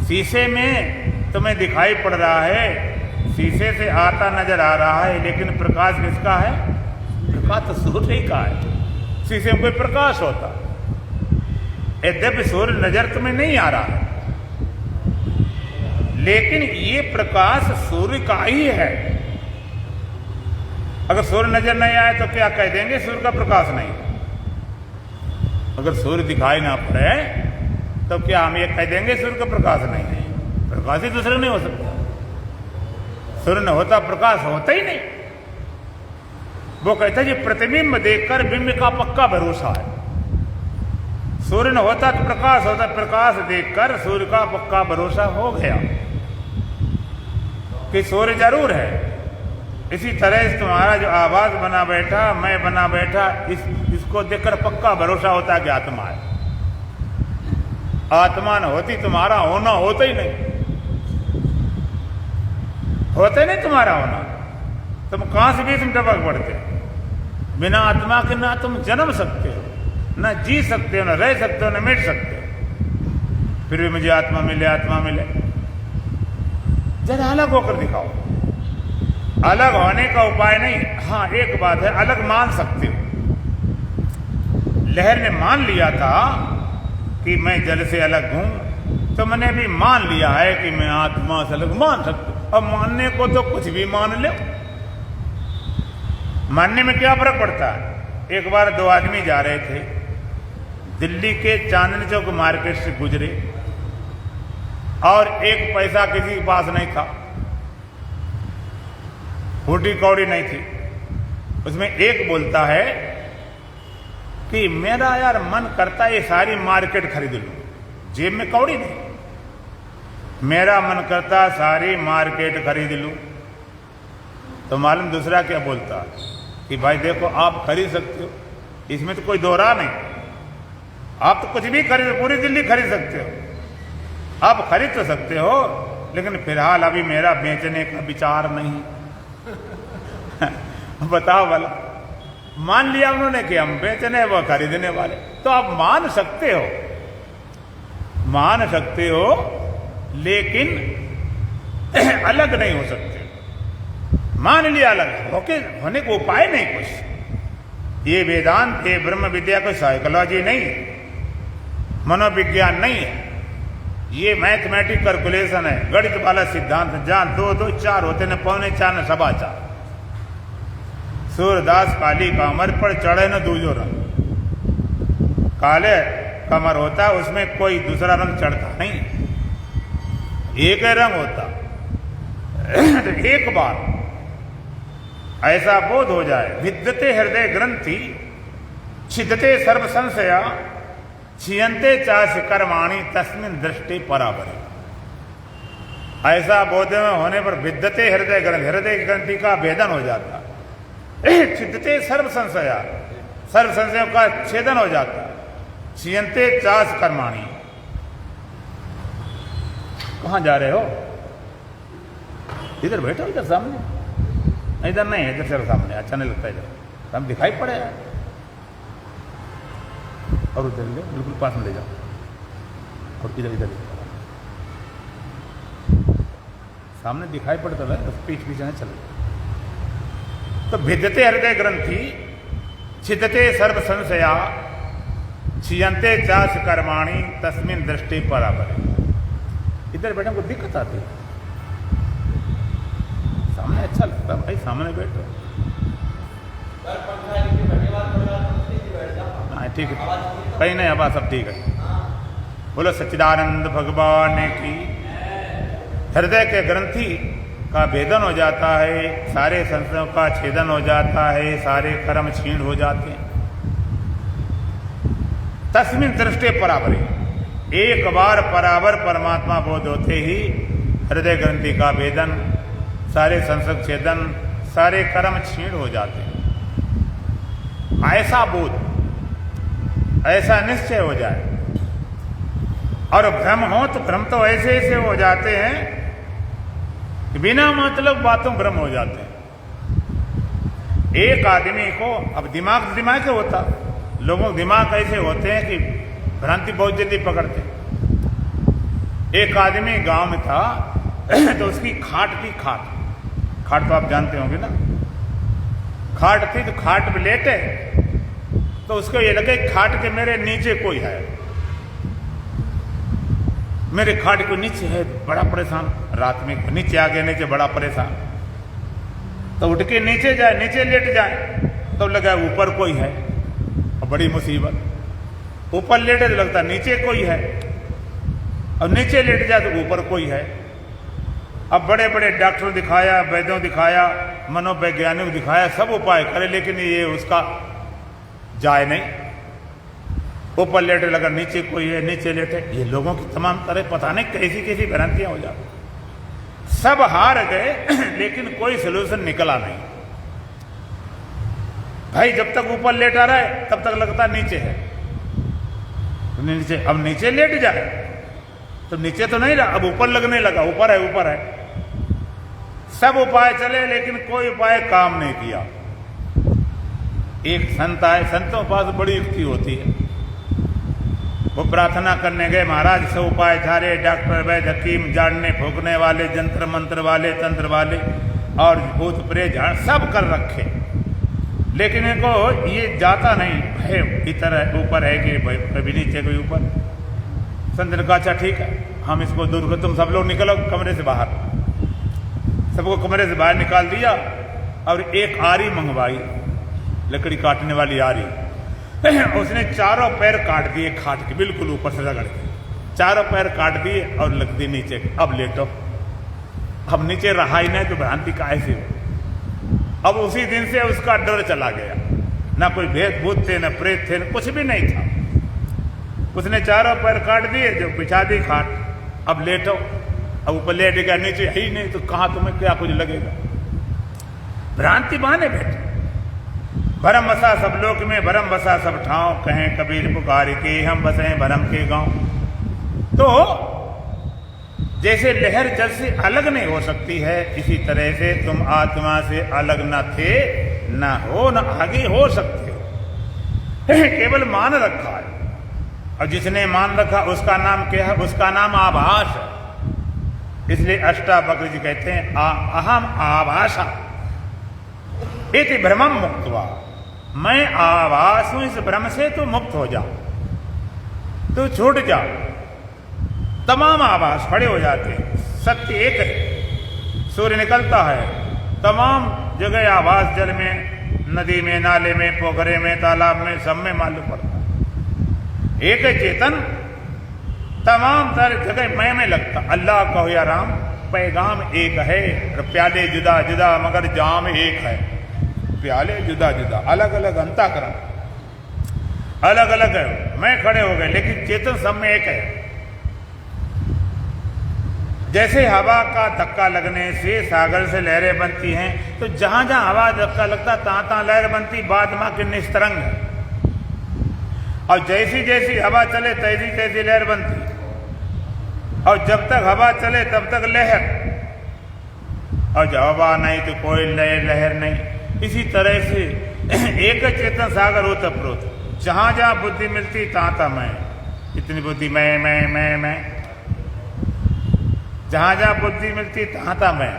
शीशे में तुम्हें दिखाई पड़ रहा है, शीशे से आता नजर आ रहा है, लेकिन प्रकाश किसका है? प्रकाश तो सूर्य का है। शीशे में कोई प्रकाश होता, यद्यपि सूर्य नजर तुम्हें नहीं आ रहा है, लेकिन ये प्रकाश सूर्य का ही है। अगर सूर्य नजर नहीं आए तो क्या कह देंगे? सूर्य का प्रकाश नहीं। अगर सूर्य दिखाई ना पड़े तो क्या हम ये कह देंगे सूर्य का प्रकाश नहीं है? प्रकाश ही दूसरे नहीं हो सकता। सूर्य न होता, प्रकाश होता ही नहीं। वो कहता है ये प्रतिबिंब देखकर बिंब का पक्का भरोसा है। सूर्य न होता तो प्रकाश होता, प्रकाश देखकर सूर्य का पक्का भरोसा हो गया कि सूर्य जरूर है। इसी तरह से तुम्हारा जो आवाज बना बैठा, मैं बना बैठा, इसको देखकर पक्का भरोसा होता है कि आत्मा है। आत्मा न होती तुम्हारा होना होता ही नहीं, होता ही नहीं तुम्हारा होना। तुम कहां से भी तुम टपक पड़ते। बिना आत्मा के ना तुम जन्म सकते हो, ना जी सकते हो, ना रह सकते हो, ना मिट सकते हो। फिर भी मुझे आत्मा मिले, आत्मा मिले। जरा अलग होकर दिखाओ। अलग होने का उपाय नहीं। हाँ एक बात है, अलग मान सकते हो। लहर ने मान लिया था कि मैं जल से अलग हूं, तो मैंने भी मान लिया है कि मैं आत्मा से अलग मान सकता हूं। अब मानने को तो कुछ भी मान लो। मानने में क्या फर्क पड़ता है। एक बार दो आदमी जा रहे थे, दिल्ली के चांदनी चौक मार्केट से गुजरे और एक पैसा किसी के पास नहीं था, फूटी कौड़ी नहीं थी। उसमें एक बोलता है कि मेरा यार मन करता है ये सारी मार्केट खरीद लूं, जेब में कौड़ी नहीं, मेरा मन करता है सारी मार्केट खरीद लूं। तो मालूम दूसरा क्या बोलता है कि भाई देखो आप खरीद सकते हो, इसमें तो कोई दोहरा नहीं, आप तो कुछ भी खरीद, पूरी दिल्ली खरीद सकते हो, आप खरीद तो सकते हो, लेकिन फिलहाल अभी मेरा बेचने का विचार नहीं। बताओ भला, मान लिया उन्होंने कि हम बेचने व खरीदने वाले। तो आप मान सकते हो, मान सकते हो, लेकिन अलग नहीं हो सकते। मान लिया अलग होने को उपाय नहीं कुछ। ये वेदांत है, ब्रह्म विद्या कोई साइकोलॉजी नहीं, मनोविज्ञान नहीं है। ये मैथमेटिक कैलकुलेशन है, गणित वाला सिद्धांत, जहां 2 2 4 होते न, 4.25 न 4.25। सूरदास काली कमर पर चढ़े न दूजो रंग। काले कमर होता, उसमें कोई दूसरा रंग चढ़ता नहीं, एक ही रंग होता। तो एक बार ऐसा बोध हो जाए, विद्यते हृदय ग्रंथि छिदते सर्व संशया छियंते चास कर्माणि तस्मिन दृष्टि परावरे। ऐसा बोध में होने पर विद्यते हृदय ग्रंथि, हृदय ग्रंथि का भेदन हो जाता, छिदते सर्व संशया, सर्व संशयों का छेदन हो जाता, छियंते चास कर्माणि। कहां जा रहे हो? इधर बैठो, इधर सामने। इधर नहीं, इधर चलो सामने, अच्छा नहीं लगता इधर, हम दिखाई पड़े यार। और उधर ले, बिल्कुल पास में ले जाओ, और इधर इधर सामने दिखाई पड़ता है, पीछे पीछे चले। तो भिद्यते हृदय ग्रंथि छिदते सर्व संशया छियंते चास कर्माणि तस्मिन दृष्टि परावरे। इधर बैठने को दिक्कत आती है, सामने अच्छा लगता है भाई, सामने बैठो। हाँ ठीक है, कहीं नहीं, आवाज सब ठीक है। बोलो सच्चिदानंद भगवान की। हृदय के ग्रंथि का भेदन हो जाता है, सारे संशयों का छेदन हो जाता है, सारे कर्म छीण हो जाते हैं। तस्मिन दृष्टि परावरे, एक बार परावर परमात्मा बोध होते ही हृदय ग्रंथि का भेदन, सारे संशय छेदन, सारे कर्म छीण हो जाते हैं। ऐसा बोध, ऐसा निश्चय हो जाए। और भ्रम हो तो भ्रम तो ऐसे ऐसे हो जाते हैं कि बिना मतलब बातों भ्रम हो जाते हैं। एक आदमी को, अब दिमाग दिमाग होता, लोगों के दिमाग ऐसे होते हैं कि भ्रांति बहुत जल्दी पकड़ते। एक आदमी गांव में था तो उसकी खाट थी, खाट तो आप जानते होंगे ना, खाट थी, तो खाट पे लेटे तो उसको ये लगे खाट के मेरे नीचे कोई है, मेरे खाट के नीचे है। बड़ा परेशान, रात में नीचे आ गया, नीचे बड़ा परेशान, तो उठ के नीचे जाए, नीचे लेट जाए तो लगा ऊपर कोई है, और बड़ी मुसीबत। ऊपर लेटे तो लगता नीचे कोई है, और नीचे लेट जाए तो ऊपर कोई है। अब बड़े बड़े डॉक्टर दिखाया, वैद्यों दिखाया, मनोवैज्ञानिक दिखाया, सब उपाय करे, लेकिन ये उसका जाए नहीं। ऊपर लेटे लगा, नीचे कोई है, नीचे लेटे, ये लोगों की तमाम तरह पता नहीं कैसी कैसी भ्रांतियां हो जाती। सब हार गए लेकिन कोई सोल्यूशन निकला नहीं। भाई जब तक ऊपर लेटा रहे तब तक लगता नीचे है, नीचे, अब नीचे लेट जाए तो नीचे तो नहीं रहा, अब ऊपर लगने लगा, ऊपर है ऊपर है। सब उपाय चले लेकिन कोई उपाय काम नहीं किया। एक संत आए, संतों के पास बड़ी युक्ति होती है। वो प्रार्थना करने गए, महाराज से उपाय झारे, डॉक्टर वैद्य हकीम, झाड़ने फूकने वाले, जंत्र मंत्र वाले, तंत्र वाले और भूत प्रेत झाड़ सब कर रखे, लेकिन इनको ये जाता नहीं है, इधर है ऊपर है कि कभी नीचे कोई ऊपर। संत ने कहा अच्छा ठीक है, हम इसको दूर कर, तुम सब लोग निकलो कमरे से बाहर। सबको कमरे से बाहर निकाल दिया और एक आरी मंगवाई, लकड़ी काटने वाली आरी। उसने चारों पैर काट दिए खाट के, बिल्कुल ऊपर से रगड़ के चारों पैर काट दिए और लग दी नीचे। अब लेटो, अब नीचे रहा ही नहीं तो भ्रांति कैसे हो। अब उसी दिन से उसका डर चला गया, ना कोई भेद भूत थे, ना प्रेत थे, ना कुछ भी नहीं था। उसने चारों पैर काट दिए, जो बिछा दी खाट, अब लेटो। अब ऊपर लेट गया, नीचे है ही नहीं तो कहाँ तुम्हें क्या कुछ लगेगा। भ्रांति बहाने बैठे। भरम बसा सब लोक में, भरम बसा सब ठाव, कहें कबीर पुकार के हम बसे भरम के गांव। तो जैसे लहर जल से अलग नहीं हो सकती है, इसी तरह से तुम आत्मा से अलग न थे, न हो, न आगे हो सकते हो। केवल मान रखा है, और जिसने मान रखा उसका नाम क्या है? उसका नाम आभास है। इसलिए अष्टावक्र जी कहते हैं अहम आभासा इति भ्रमम मुक्त्वा, मैं आभास हूं, इस भ्रम से तो मुक्त हो जाओ, तो छूट जाओ। तमाम आभास खड़े हो जाते हैं, सत्य एक है। सूर्य निकलता है, तमाम जगह आभास, जल में, नदी में, नाले में, पोखरे में, तालाब में, सब में मालूम पड़ता है। एक है चेतन, तमाम तरह जगह मैं में लगता। अल्लाह कहो या राम, पैगाम एक है, प्याले जुदा जुदा मगर जाम एक है। प्याले जुदा जुदा, अलग अलग अंतःकरण अलग अलग है, मैं खड़े हो गए, लेकिन चेतन सब में एक है। जैसे हवा का धक्का लगने से सागर से लहरें बनती हैं, तो जहां जहां हवा धक्का लगता तहां तहां लहर बनती, बादमा के निस्तरंग है। और जैसी जैसी हवा चले तैसी तैसी लहर बनती, और जब तक हवा चले तब तक लहर, और जब हवा नहीं तो कोई लहर नहीं। इसी तरह से एक चेतन सागर ओतप्रोत, जहां जहां बुद्धि मिलती तहां तहां मैं, इतनी बुद्धि मैं, जहां जहां बुद्धि मिलती तहां तहां मैं,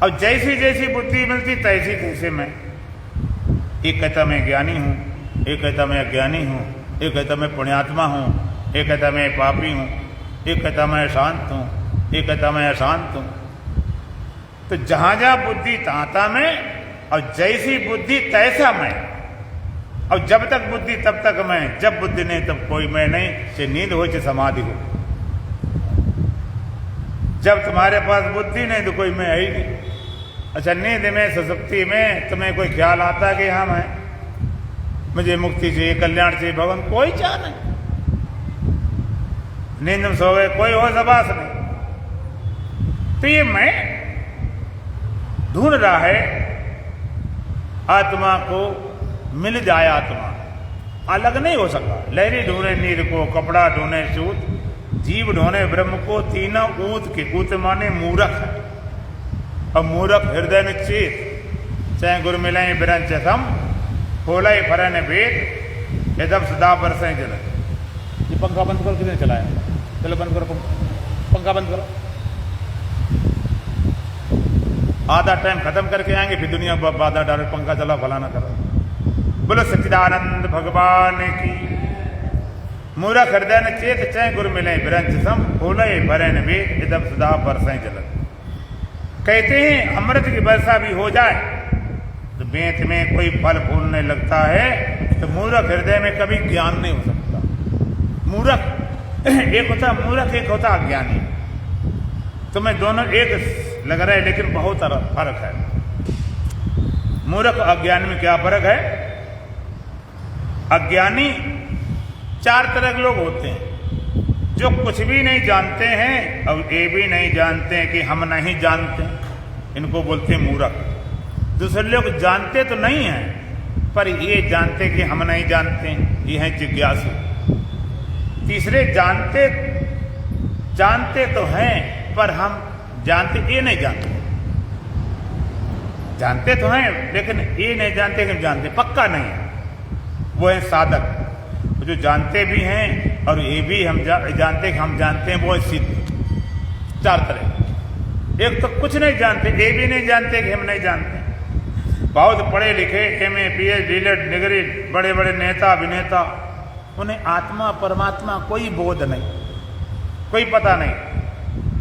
और जैसी जैसी बुद्धि मिलती तैसी तैसे मैं। एक कहता मैं ज्ञानी हूं, एक कहता मैं अज्ञानी हूं, एक कहता मैं पुण्यात्मा हूं, एक कहता मैं पापी हूं, एक कहता मैं शांत हूं, एक कहता मैं अशांत हूं। तो जहां जहां बुद्धि तहां तहां मैं, और जैसी बुद्धि तैसा मैं। और जब तक बुद्धि तब तक मैं, जब बुद्धि नहीं तब कोई मैं नहीं। चाहे नींद हो चाहे समाधि हो, जब तुम्हारे पास बुद्धि नहीं तो कोई मैं है ही नहीं। अच्छा, नींद में, सुसुप्ति में तुम्हें कोई ख्याल आता है कि हाँ मैं, मुझे मुक्ति चाहिए, कल्याण चाहिए, भगवान कोई चाह नहीं। नींद में सो गए, कोई होश आभास नहीं। तो ये मैं ढूंढ रहा है आत्मा को, मिल जाए आत्मा, अलग नहीं हो सका। लहरी ढूंढे नीर को, कपड़ा ढूंढे सूत, जीव ढूंढे ब्रह्म को, तीनों ऊत के, ऊत माने मूरख है। और मूरख हृदय में चेत, चाहे गुरु मिले बिरंच सम, खोला फरन वेद, यदब सदा बरसें जल। ये पंखा बंद करो, कितने चलाया? चलो बंद करो, पंखा बंद करो। आधा टाइम खत्म करके आएंगे, फिर दुनिया बाधा डाले, पंखा चला फलाना करो। बोलो सच्चिदानंद भगवान की। मूरख हृदय न चेत, चाहे गुरु मिले बिरंच सम, खोले भरन वेद, यदब सदा बरसें जल। कहते हैं अमृत की वर्षा भी हो जाए तो बेंत में कोई फल फूलने लगता है, तो मूर्ख हृदय में कभी ज्ञान नहीं हो सकता। मूर्ख एक होता मूर्ख, एक होता अज्ञानी। तुम्हें दोनों एक लग रहा है, लेकिन बहुत फर्क है। मूर्ख अज्ञान में क्या फर्क है? अज्ञानी 4 तरह के लोग होते हैं, जो कुछ भी नहीं जानते हैं और ये भी नहीं जानते हैं कि हम नहीं जानते, इनको बोलते हैं मूर्ख। दूसरे लोग जानते तो नहीं हैं, पर ये जानते कि हम नहीं जानते, ये हैं जिज्ञासु। तीसरे जानते तो हैं, पर हम जानते ये नहीं जानते। जानते तो हैं, लेकिन ये नहीं जानते कि हम जानते, पक्का नहीं है। वो है साधक, जो जानते भी हैं और ये भी हम जानते कि हम जानते हैं, वो है सिद्ध। 4 तरह। एक तो कुछ नहीं जानते, ये भी नहीं जानते कि हम नहीं जानते। बहुत पढ़े लिखे MA PhD डिग्री बड़े बड़े नेता अभिनेता, उन्हें आत्मा परमात्मा कोई बोध नहीं, कोई पता नहीं।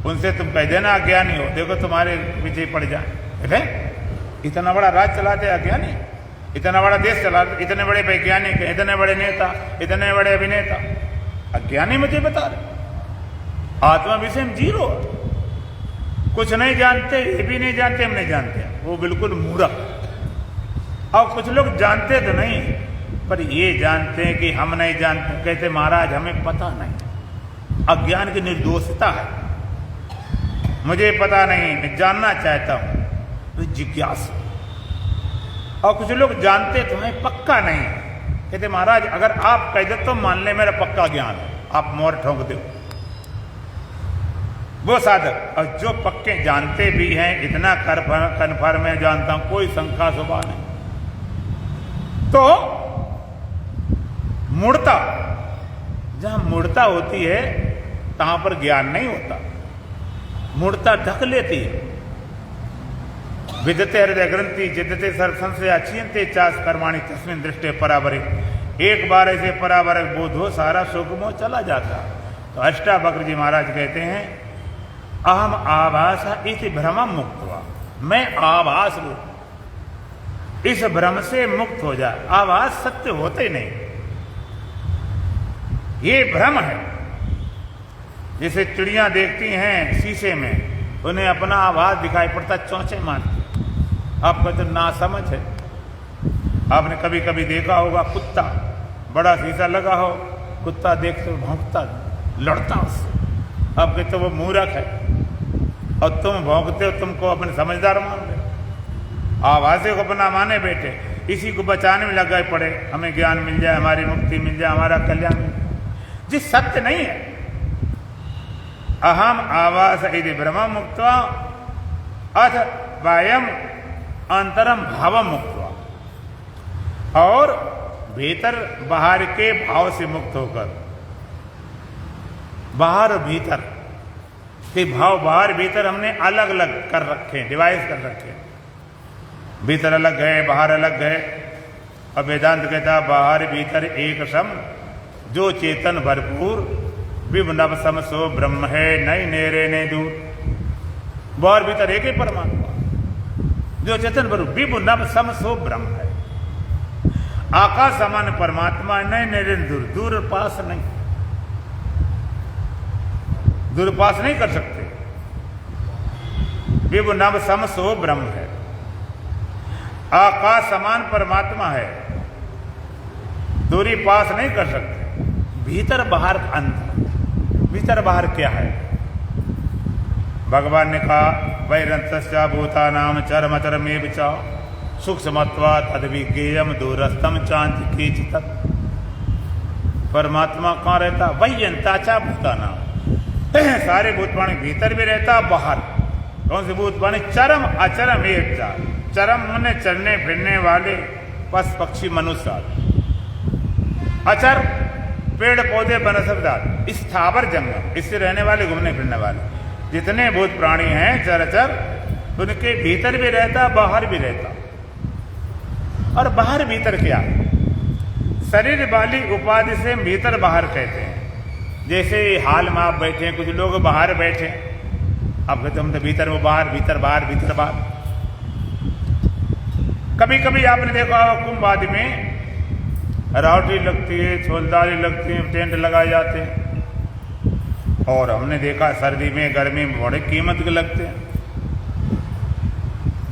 उनसे तुम कह देना अज्ञानी हो, देखो तुम्हारे पीछे पड़ जाए। देखें इतना बड़ा राज चलाते अज्ञानी, इतना बड़ा देश चलाते, इतने बड़े वैज्ञानिक, इतने बड़े नेता, इतने बड़े अभिनेता, अज्ञानी मुझे बता रहे। आत्मा विषय में 0, कुछ नहीं जानते, ये भी नहीं जानते, हम नहीं जानते, वो बिल्कुल मूर्ख। और कुछ लोग जानते तो नहीं, पर ये जानते हैं कि हम नहीं जानते। कहते महाराज हमें पता नहीं, अज्ञान की निर्दोषता है, मुझे पता नहीं, मैं जानना चाहता हूं, तो जिज्ञासा। और कुछ लोग जानते तो हैं, पक्का नहीं। कहते महाराज अगर आप कह दे तो मान ले मेरा पक्का ज्ञान है, आप मोहर ठोक दो, वो साधक। और जो पक्के जानते भी हैं, इतना कन्फर्म है जानता हूं, कोई शंका शुबा नहीं। तो मूढ़ता, जहां मूढ़ता होती है तहां पर ज्ञान नहीं होता। मूढ़ता ढक लेती है। विदते हृदय ग्रंथि जिदते सर्व संशय अच्छियंते चास कर्माणि तस्मिन् दृष्टे परावरिक। एक बार ऐसे परावरक बोध हो, सारा शोक मोह चला जाता। तो अष्टावक्र जी महाराज कहते हैं अहम आभास इति भ्रमम मुक्त्वा, मैं आभास रूप, इस भ्रम से मुक्त हो जाए। आभास सत्य होते ही नहीं, ये भ्रम है। जैसे चिड़ियां देखती हैं शीशे में, उन्हें अपना आभास दिखाई पड़ता, चौंचे मारती। आपका तो ना समझ है। आपने कभी कभी देखा होगा कुत्ता, बड़ा शीशा लगा हो, कुत्ता देखते भौंकता, लड़ता उससे। आप कहते वो मूर्ख है, और तुम भौंकते हो, तुमको अपने समझदार मान ले, आवाज़ को अपना माने बैठे, इसी को बचाने में लगा पड़े, हमें ज्ञान मिल जाए, हमारी मुक्ति मिल जाए, हमारा कल्याण मिल जाए। जी सत्य नहीं है। अहम आवास यदि ब्रह्म मुक्त्वा अथ वायम अंतरम भावम मुक्त्वा, और भीतर बाहर के भाव से मुक्त होकर, बाहर और भीतर के भाव, बाहर भीतर हमने अलग अलग कर रखे, डिवाइस कर रखे। भीतर अलग है, बाहर अलग है। और वेदांत कहता बाहर भीतर एक सम, जो चेतन भरपूर, विभ नव सम सो ब्रह्म है, नई नेरे ने दूर। बाहर भीतर एक ही परमात्मा, जो चेतन भरपूर, विभ नव सम सो ब्रह्म है। आकाश समान परमात्मा, नई नेरे दूर, दूर पास नहीं, दूर पास नहीं कर सकते। विभ नव सम सो ब्रह्म है। आकाश समान परमात्मा है, दूरी पास नहीं कर सकते। भीतर बाहर अंतर, भीतर बाहर क्या है? भगवान ने कहा वैरंतस्या भूता नाम चरम चरमे विचा सूक्ष्मत्वा तद्विज्ञेयम दूरस्थम चांति कीचित। परमात्मा कहाँ रहता? वही अंताचा भूता नाम, सारे भूत प्राणी भीतर भी रहता, बाहर। कौन से भूत प्राणी? चरम अचरम एक चार। चरम मने चलने फिरने वाले, पशु पक्षी मनुष्य। अचर पेड़ पौधे वनस्पति, स्थावर जंगम, इससे रहने वाले, घूमने फिरने वाले जितने भूत प्राणी हैं चराचर, उनके भीतर भी रहता, बाहर भी रहता। और बाहर भीतर क्या? शरीर वाली उपाधि से भीतर बाहर कहते हैं। जैसे हाल में आप बैठे हैं, कुछ लोग बाहर बैठे, आप कहते हम तो भीतर, वो बाहर, भीतर बाहर, भीतर बाहर। कभी कभी आपने देखा होगा कुंभ आदि में रावटी लगती है, छोलदारी लगती है, टेंट लगाए जाते हैं। और हमने देखा सर्दी में गर्मी में बड़े कीमत के लगते हैं,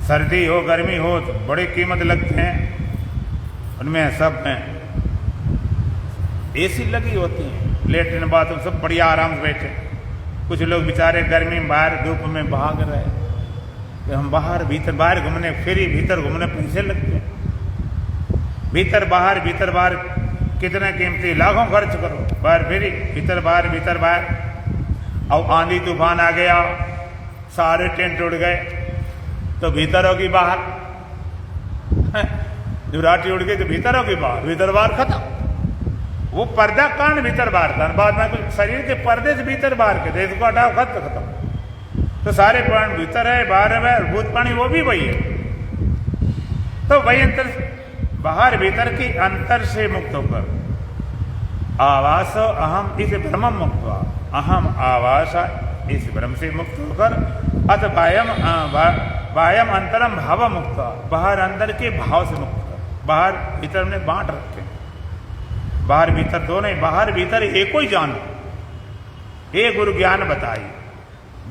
सर्दी हो गर्मी हो तो बड़े कीमत लगते हैं। उनमें सब में एसी लगी होती है, लेटरिन बाथरूम सब बढ़िया आराम से बैठे। कुछ लोग बेचारे गर्मी में बाहर धूप में भाग रहे कि हम बाहर बाहर घूमने, फ्री भीतर घूमने पैसे लगते हैं। भीतर बाहर कितने कीमती, लाखों खर्च करो, बाहर फ्री, भीतर बाहर। और आंधी तूफान आ गया, सारे टेंट उड़ गए, तो भीतर होगी बाहर। दुराटी उड़ गई तो भीतर होगी बाहर खत्म। वो पर्दा कांड भीतर बाहर था, बाद में कुछ शरीर के पर्दे से भीतर बाहर के थे, इसको हटाओ खत्म। तो सारे प्राण भीतर है, बाहर है, भूत पानी वो भी वही है। तो वही अंतर, बाहर भीतर की अंतर से मुक्त होकर आवास अहम इस ब्रह्म मुक्त हुआ, अहम आवास इस ब्रह्म से मुक्त होकर अत बाह्यम अंतरम भाव मुक्त हुआ, बाहर अंदर के भाव से मुक्त कर। बाहर भीतर ने बांट रखे, बाहर भीतर दो नहीं, बाहर भीतर एको ही जानो, एक गुरु ज्ञान बताई।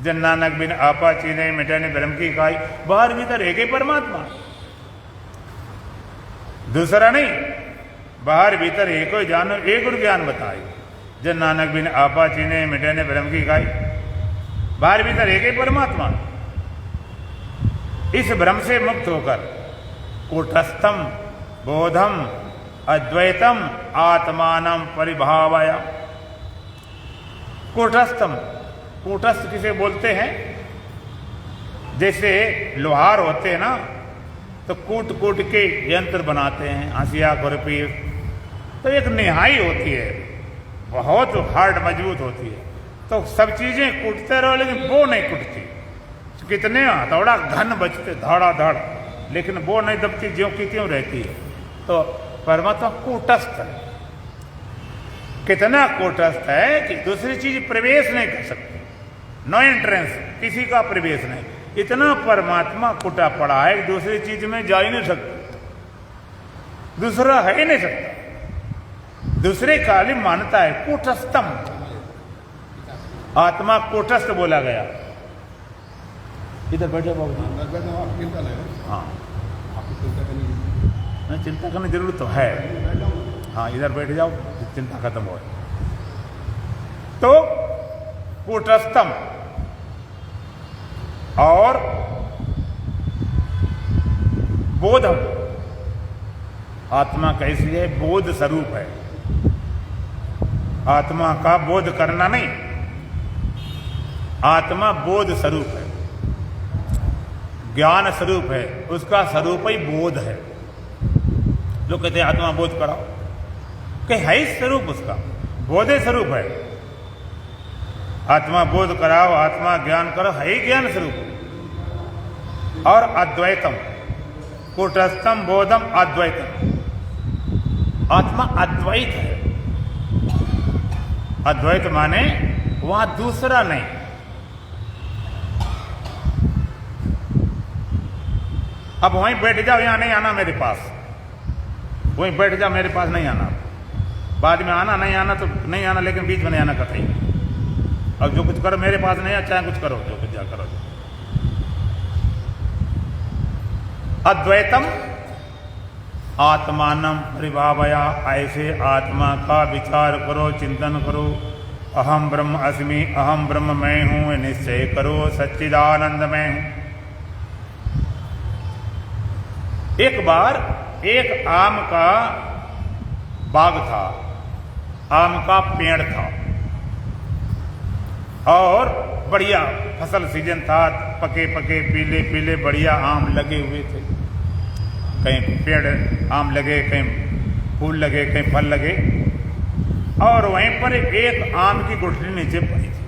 जन नानक बिन आपा चीने मिटाने ब्रह्म की इकाई, बाहर भीतर एक ही परमात्मा, दूसरा नहीं, बाहर भीतर एक ही जानो, एक गुरु ज्ञान बताई। जन नानक बिन आपा चीने मिटाने ब्रह्म की इकाई, बाहर भीतर एक ही परमात्मा। इस भ्रम से मुक्त होकर कूटस्थम बोधम अद्वैतम आत्मानम परिभावया। कूटस्थम, कूटस्थ किसे बोलते हैं? जैसे लोहार होते हैं ना, तो कूट कूट के यंत्र बनाते हैं, हंसिया खुरपी, तो एक निहाई होती है, बहुत हार्ड मजबूत होती है। तो सब चीजें कूटते रहो लेकिन वो नहीं कुटती। कितने हथौड़ा घन बचते धाड़ा धाड़, लेकिन वो नहीं दबती, ज्यों की त्यों रहती है। तो परमात्मा कूटस्थ है, कितना कूटस्थ है कि दूसरी चीज प्रवेश नहीं कर सकती, नो एंट्रेंस, किसी का प्रवेश नहीं। इतना परमात्मा कुटा पड़ा है कि दूसरी चीज में जा ही नहीं सकता, दूसरा है ही नहीं सकता, दूसरे काली मानता है। कूटस्थम, आत्मा कूटस्थ बोला गया। इधर बैठो बाबू जी। हाँ, चिंता करने की जरूरत तो है। हाँ, इधर बैठ जाओ, चिंता खत्म हो। तो कूटस्थम और बोधम, आत्मा कैसी है? बोध स्वरूप है। आत्मा का बोध करना नहीं, आत्मा बोध स्वरूप है, ज्ञान स्वरूप है, उसका स्वरूप ही बोध है। जो कहते हैं आत्मा बोध कराओ, कि है ही स्वरूप उसका, बोधे स्वरूप है। आत्मा बोध कराओ, आत्मा ज्ञान करो, है ही ज्ञान स्वरूप। और अद्वैतम, कूटस्थम बोधम अद्वैतम, आत्मा अद्वैत है। अद्वैत माने वहां दूसरा नहीं। अब वहीं बैठ जाओ, यहां नहीं आना मेरे पास, वहीं बैठ जाओ, मेरे पास नहीं आना। बाद में आना, नहीं आना तो नहीं आना, लेकिन बीच में नहीं आना कतई। अब जो कुछ करो मेरे पास नहीं है, चाहे कुछ करो, जो कुछ जा करो। अद्वैतम आत्मानम परिभावया, ऐसे आत्मा का विचार करो, चिंतन करो। अहम ब्रह्म अस्मि, अहम ब्रह्म मैं हूं, निश्चय करो, सच्चिदानंद मैं हूं। एक बार एक आम का बाग था, आम का पेड़ था, और बढ़िया फसल सीजन था, पके पके पीले पीले बढ़िया आम लगे हुए थे। कहीं पेड़ आम लगे, कहीं फूल लगे, कहीं फल लगे। और वहीं पर एक आम की गुठली नीचे पड़ी थी।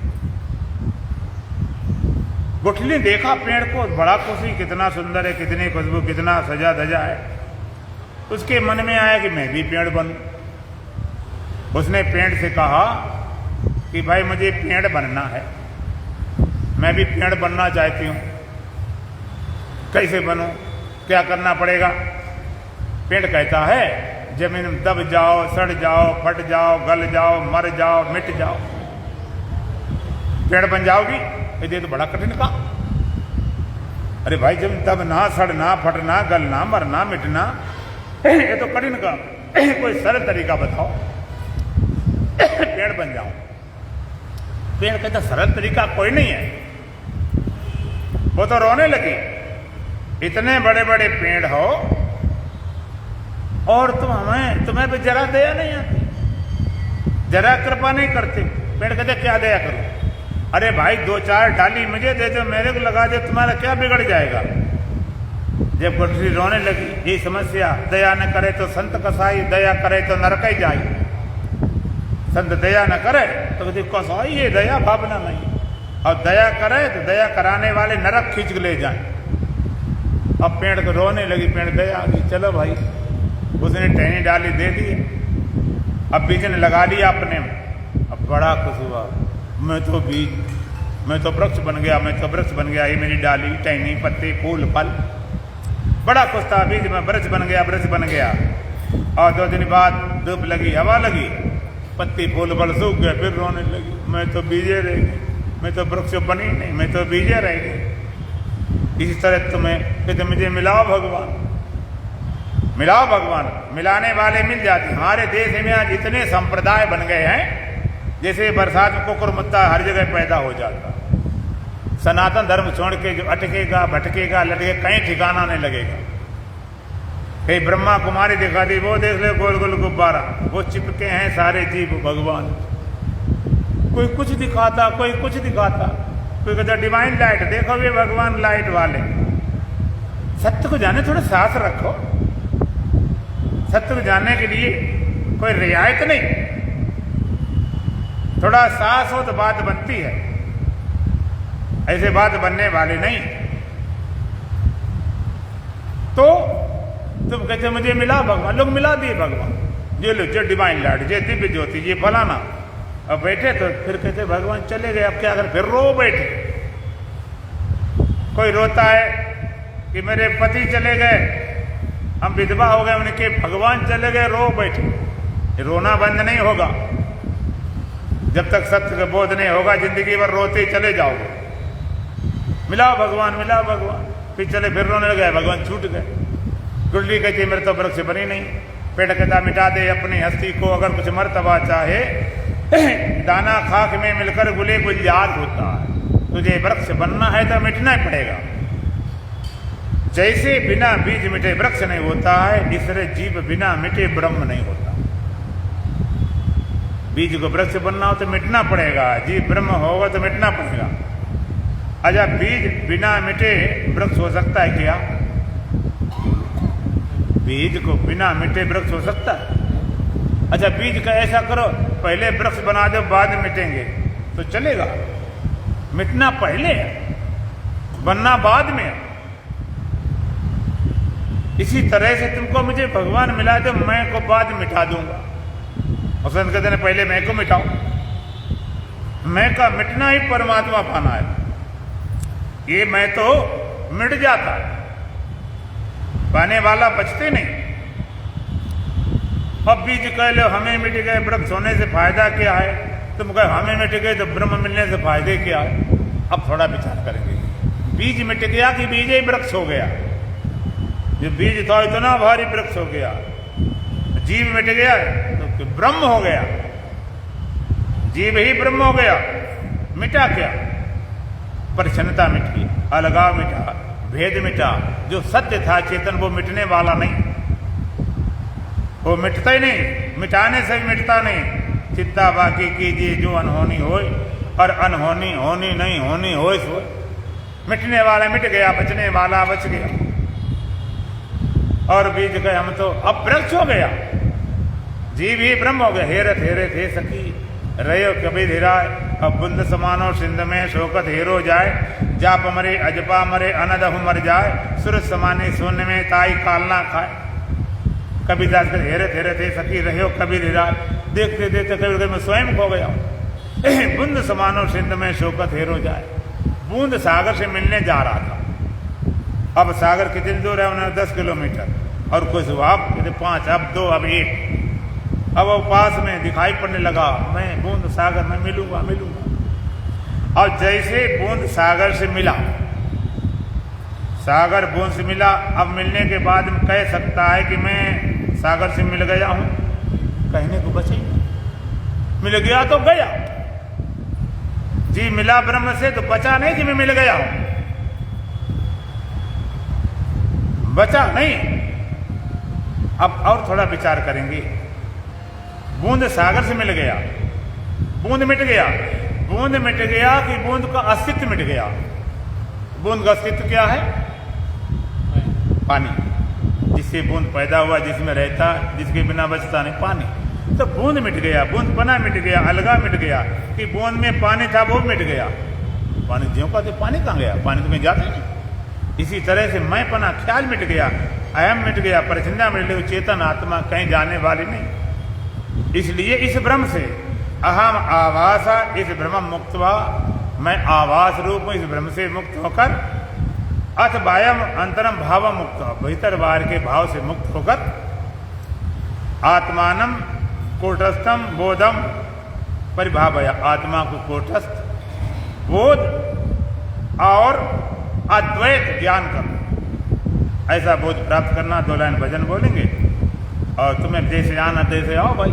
गुठली देखा पेड़ को, बड़ा खुशी, कितना सुंदर है, कितनी खुशबू, कितना सजा धजा है। उसके मन में आया कि मैं भी पेड़ बनूं। उसने पेड़ से कहा कि भाई मुझे पेड़ बनना है, मैं भी पेड़ बनना चाहती हूँ, कैसे बनूं, क्या करना पड़ेगा? पेड़ कहता है जमीन में दब जाओ, सड़ जाओ, फट जाओ, गल जाओ, मर जाओ, मिट जाओ। पेड़ बन जाओगी? ये तो बड़ा कठिन काम। अरे भाई जब तब ना सड़ना फटना गलना मरना मिटना, ये तो कठिन काम। कोई सरल तरीका बताओ, पेड़ बन जाओ। पेड़ कहता सरल तरीका कोई नहीं है। वो तो रोने लगी, इतने बड़े बड़े पेड़ हो और तुम्हें भी जरा दया नहीं आती, जरा कृपा नहीं करते। पेड़ कहते क्या दया करूं? अरे भाई 2-4 डाली मुझे दे दो, मेरे को लगा दे, तुम्हारा क्या बिगड़ जाएगा? जब गुठरी रोने लगी, ये समस्या, दया न करे तो संत कसाई, दया करे तो नरक ही जाए। संत दया न करे तो कसाई ये दया भावना नहीं, और दया करे तो दया कराने वाले नरक खींच के ले जाए। अब पेड़ को रोने लगी, पेड़ दया आ गई, चलो भाई। उसने टहनी डाली दे दी, अब बीज ने लगा लिया अपने में। अब बड़ा खुश हुआ, मैं तो वृक्ष बन गया, मैं तो वृक्ष बन गया। ये मेरी डाली टहनी पत्ते फूल फल, बड़ा खुश था। बीज में वृक्ष बन गया, वृक्ष बन गया। और 2 दिन बाद धूप लगी, हवा लगी, पत्ती फूल फल सूख गए, फिर रोने लगी, मैं तो बीजे रह गई, मैं तो वृक्ष बनी नहीं, मैं तो बीजे रह गई। इसी तरह तुम्हें कहते मुझे मिलाओ भगवान, मिलाओ भगवान। मिलाने वाले मिल जाते। हमारे देश में आज इतने संप्रदाय बन गए हैं, जैसे बरसात में कुकुर मुत्ता हर जगह पैदा हो जाता। सनातन धर्म छोड़ के जो अटकेगा भटकेगा लटके कहीं ठिकाना नहीं लगेगा। कहीं ब्रह्मा कुमारी दिखा दी, वो देख ले गोल गोल गुब्बारा, वो चिपके हैं सारे जीव भगवान। कोई कुछ दिखाता, कोई कुछ दिखाता, कोई कहता डिवाइन लाइट, देखो ये भगवान लाइट वाले। सत्य को जाने थोड़ा साहस रखो। सत्य को जानने के लिए कोई रियायत नहीं, थोड़ा साहस हो तो बात बनती है, ऐसे बात बनने वाले नहीं। तो तुम कहते मुझे मिला भगवान, लोग मिला दिए भगवान, ये लो जो डिवाइन लाइट, ये दिव्य ज्योति, ये फलाना। अब बैठे तो फिर कहते भगवान चले गए, अब क्या कर, फिर रो बैठे। कोई रोता है कि मेरे पति चले गए, हम विधवा हो गए उनके, भगवान चले गए, रो बैठे। रोना बंद नहीं होगा जब तक सत्य का बोध नहीं होगा। जिंदगी भर रोते चले जाओगे। मिलाओ भगवान, मिलाओ भगवान, फिर चले फिर रोने लगे, भगवान छूट गए। गुल्ली कहती मेरे तो वृक्ष बनी नहीं। पेड़ कहता मिटा दे अपनी हस्ती को, अगर कुछ मर्तबा चाहे दाना खाक में मिलकर गुले गुलजार होता है। तुझे वृक्ष बनना है तो मिटना ही पड़ेगा। जैसे बिना बीज मिटे वृक्ष नहीं होता है, इस तरह जीव बिना मिटे ब्रह्म नहीं होता। बीज को वृक्ष बनना हो तो मिटना पड़ेगा, जीव ब्रह्म होगा तो मिटना पड़ेगा। अच्छा बीज बिना मिटे वृक्ष हो सकता है क्या? बीज को बिना मिटे वृक्ष हो सकता है? अच्छा बीज का ऐसा करो, पहले वृक्ष बना दो बाद में मिटेंगे तो चलेगा? मिटना पहले है, बनना बाद में। इसी तरह से तुमको मुझे भगवान मिला दो, मैं को बाद मिटा दूंगा। और संत कहते हैं पहले मैं को मिटाओ। मैं का मिटना ही परमात्मा पाना है। ये मैं तो मिट जाता है, पाने वाला बचते नहीं। अब बीज कह लो हमें मिट गए, वृक्ष होने से फायदा क्या है? तुम कहे हमें मिट गए तो ब्रह्म मिलने से फायदे क्या है? अब थोड़ा विचार करेंगे। बीज मिट गया कि बीज ही वृक्ष हो गया? जो बीज था इतना भारी वृक्ष हो गया। जीव मिट गया तो ब्रह्म हो गया, जीव ही ब्रह्म हो गया। मिटा क्या? परिच्छन्नता मिट गई, अलगाव मिटा, भेद मिटा। जो सत्य था चेतन वो मिटने वाला नहीं, वो मिटता ही नहीं, मिटाने से भी मिटता नहीं। चित्ता बाकी कीजिए जो अनहोनी होए, और अनहोनी होनी नहीं होनी होए सो। मिटने वाला मिट गया, बचने वाला बच गया। और बीज गए हम तो अब वृक्ष हो गया, जीव ही ब्रह्म हो गया। हेरत हेरे थे सखी रयो कभी धीराय, अब बुंद समानो सिंध में शोकत हेरो जाए। जाप मरे अजपा मरे अनदहु मर जाए, सुर समाने शून्य में ताई कालना खाए। कबीरदास कर हेरे हेरे थे सखी रहो कभी धीराय। देखते देखते कबीर में स्वयं खो गया। बुंद समानो सिंध में शोकत हेरो जाए। बूंद सागर से मिलने जा रहा था। अब सागर कितनी दूर है? उन्हें 10 किलोमीटर। और कुछ हुआ अब 5, अब 2, अब 1। अब वो पास में दिखाई पड़ने लगा, मैं बूंद सागर में मिलूंगा मिलूंगा। और जैसे बूंद सागर से मिला, सागर बूंद से मिला, अब मिलने के बाद में कह सकता है कि मैं सागर से मिल गया हूं? कहने को बचे, मिल गया तो गया जी, मिला ब्रह्म से तो बचा नहीं कि मैं मिल गया हूं, बचा नहीं। अब और थोड़ा विचार करेंगे। बूंद सागर से मिल गया, बूंद मिट गया, बूंद मिट गया कि बूंद का अस्तित्व मिट गया? बूंद का अस्तित्व क्या है? पानी, जिससे बूंद पैदा हुआ, जिसमें रहता, जिसके बिना बचता नहीं, पानी। तो बूंद मिट गया, बूंद पना मिट गया, अलगा मिट गया कि बूंद में पानी था वो मिट गया। पानी ज्यों का तो पानी कहाँ गया? पानी तो कहीं जाता ही नहीं। इसी तरह से मैं पना, ख्याल मिट गया, अहम मिट गया, परिचिंदा मिट गई, चेतन आत्मा कहीं जाने वाली नहीं। इसलिए इस ब्रह्म से अहम आवासा, इस ब्रह्म मुक्तवा, मैं आवास रूप इस ब्रह्म से मुक्त होकर, अथ बाह्यम अंतरम भाव मुक्त, भीतर बाहर के भाव से मुक्त होकर, आत्मानम कूटस्थम बोधम परिभावया, आत्मा को कूटस्थ बोध और अद्वैत ज्ञान करना, ऐसा बोध प्राप्त करना। 2 लाइन भजन बोलेंगे और तुम्हें जैसे आना तैसे आओ भाई,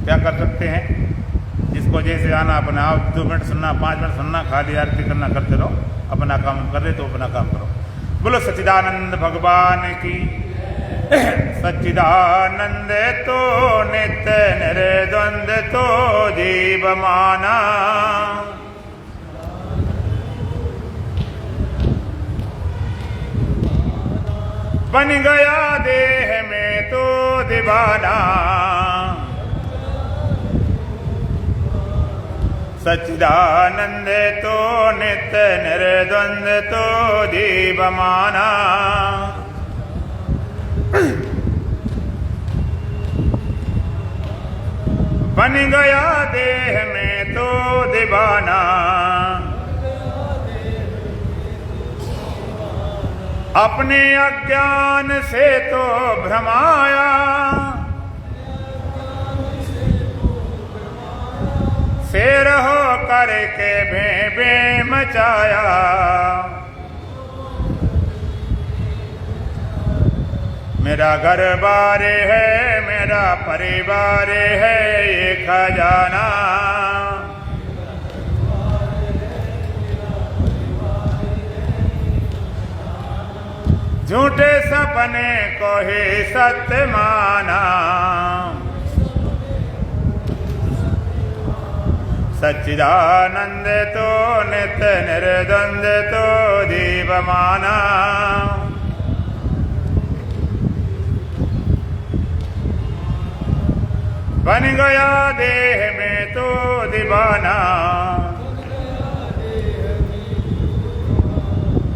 क्या कर सकते हैं? जिसको जैसे आना अपना आओ, 2 मिनट सुनना, 5 मिनट सुनना, खाली आरती करना, करते रहो, अपना काम कर रहे तो अपना काम करो। बोलो सच्चिदानंद भगवान की। सच्चिदानंद तो नित्य निर्द्वंद तो जीव माना, बन गया देह में तो दीवाना, सच्चिदानंद तो नित्य निर्द्वंद तो जीव माना, बन गया देह में तो दीवाना, अपने अज्ञान से तो भ्रमाया, शेर हो करके भे मचाया, मेरा घर बार है, मेरा परिवार है, ये खजाना, झूठे सपने को ही सत्य माना, सच्चिदानंद तो नित्य निर्द्वंद तो जीव माना, बन गया देह में तो दीवाना।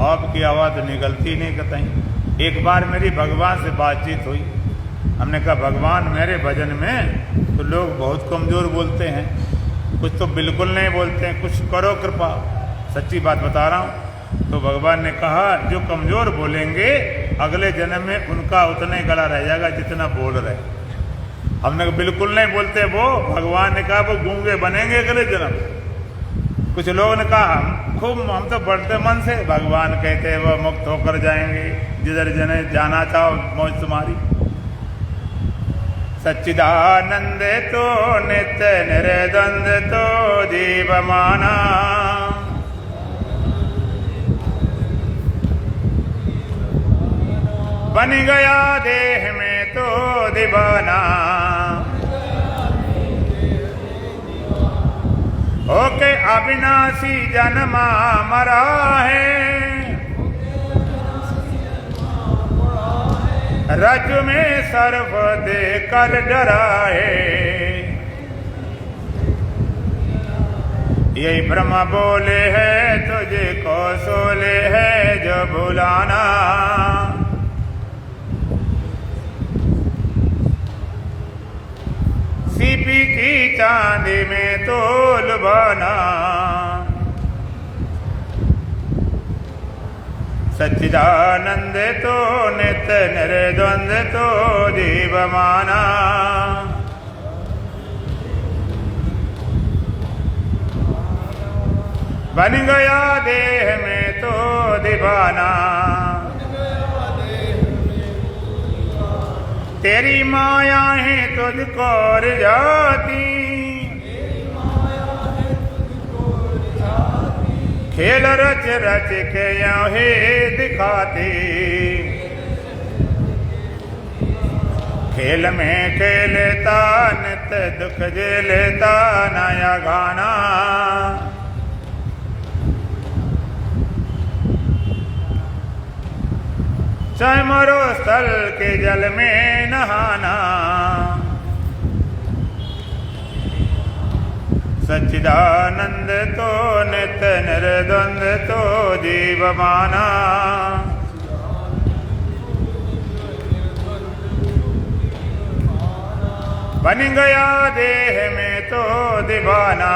आपकी आवाज़ निकलती नहीं कतई। एक बार मेरी भगवान से बातचीत हुई, हमने कहा भगवान मेरे भजन में तो लोग बहुत कमज़ोर बोलते हैं, कुछ तो बिल्कुल नहीं बोलते हैं, कुछ करो कृपा। सच्ची बात बता रहा हूँ। तो भगवान ने कहा जो कमज़ोर बोलेंगे अगले जन्म में उनका उतना ही गला रह जाएगा जितना बोल रहे। हमने कहा बिल्कुल नहीं बोलते वो। भगवान ने कहा वो गूंगे बनेंगे अगले जन्म। कुछ लोगों ने कहा खूब हम तो बढ़ते मन से, भगवान कहते वो मुक्त होकर जाएंगे, जिधर जने जाना चाहो मौज तुम्हारी। सच्चिदानंद तो नित्य निर्द्वंद तो जीव माना, बन गया देह में तो दीवाना, ओके अविनाशी जन्मा मरा है, रज में सर्व दे कर डरा है। यही ब्रह्म बोले है तुझे को सोले है जो भुलाना, सीपी की चांदी में तो लुभाना। सच्चिदानंद तो नित्य निर्द्वंद तो जीव माना, बन गया देह में तो दीवाना, तेरी मायाएं तुझको रिझाती, खेल रच रच के यही दिखाती, खेल में खेलता नित दुख झेलता नया गाना, चाहे मरो स्थल के जल में नहाना, सच्चिदानंद तो नित निर्द्वंद तो जीव माना, बन गया देह में तो दीवाना,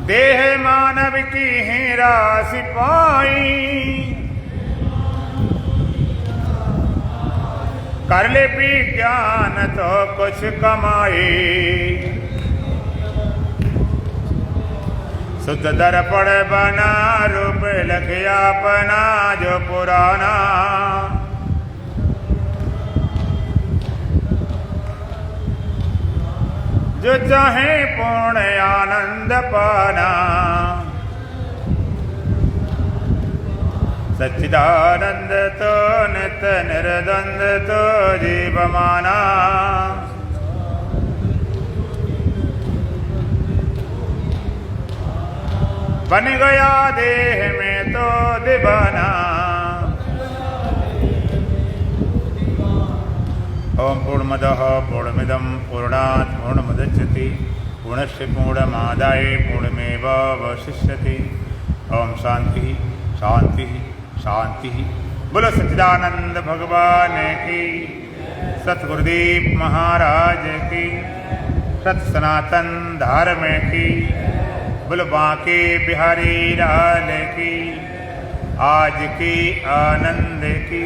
देह मानव की ही राशि पाई, कर ले विज्ञान तो कुछ कमाई, शुद्ध दर्पण बना रूप लखिया अपना जो पुराना, जो चाहे पूर्ण आनंद पाना, सच्चिदानंद तो नित निर्द्वंद तो जीव माना, बन गया देह में तो दीवाना। ओम पूर्णमदः पूर्णमिदं पूर्णात् पूर्णमुदच्यते पूर्णस्य पूर्णमादाय पूर्णमेवावशिष्यते। ओम शांति शांति शांति। बोलो सच्चिदानंद भगवान की, सतगुरुदेव महाराज की, सत सनातन धर्म की, बोलो बांके बिहारी लाल की, आज की आनंद की।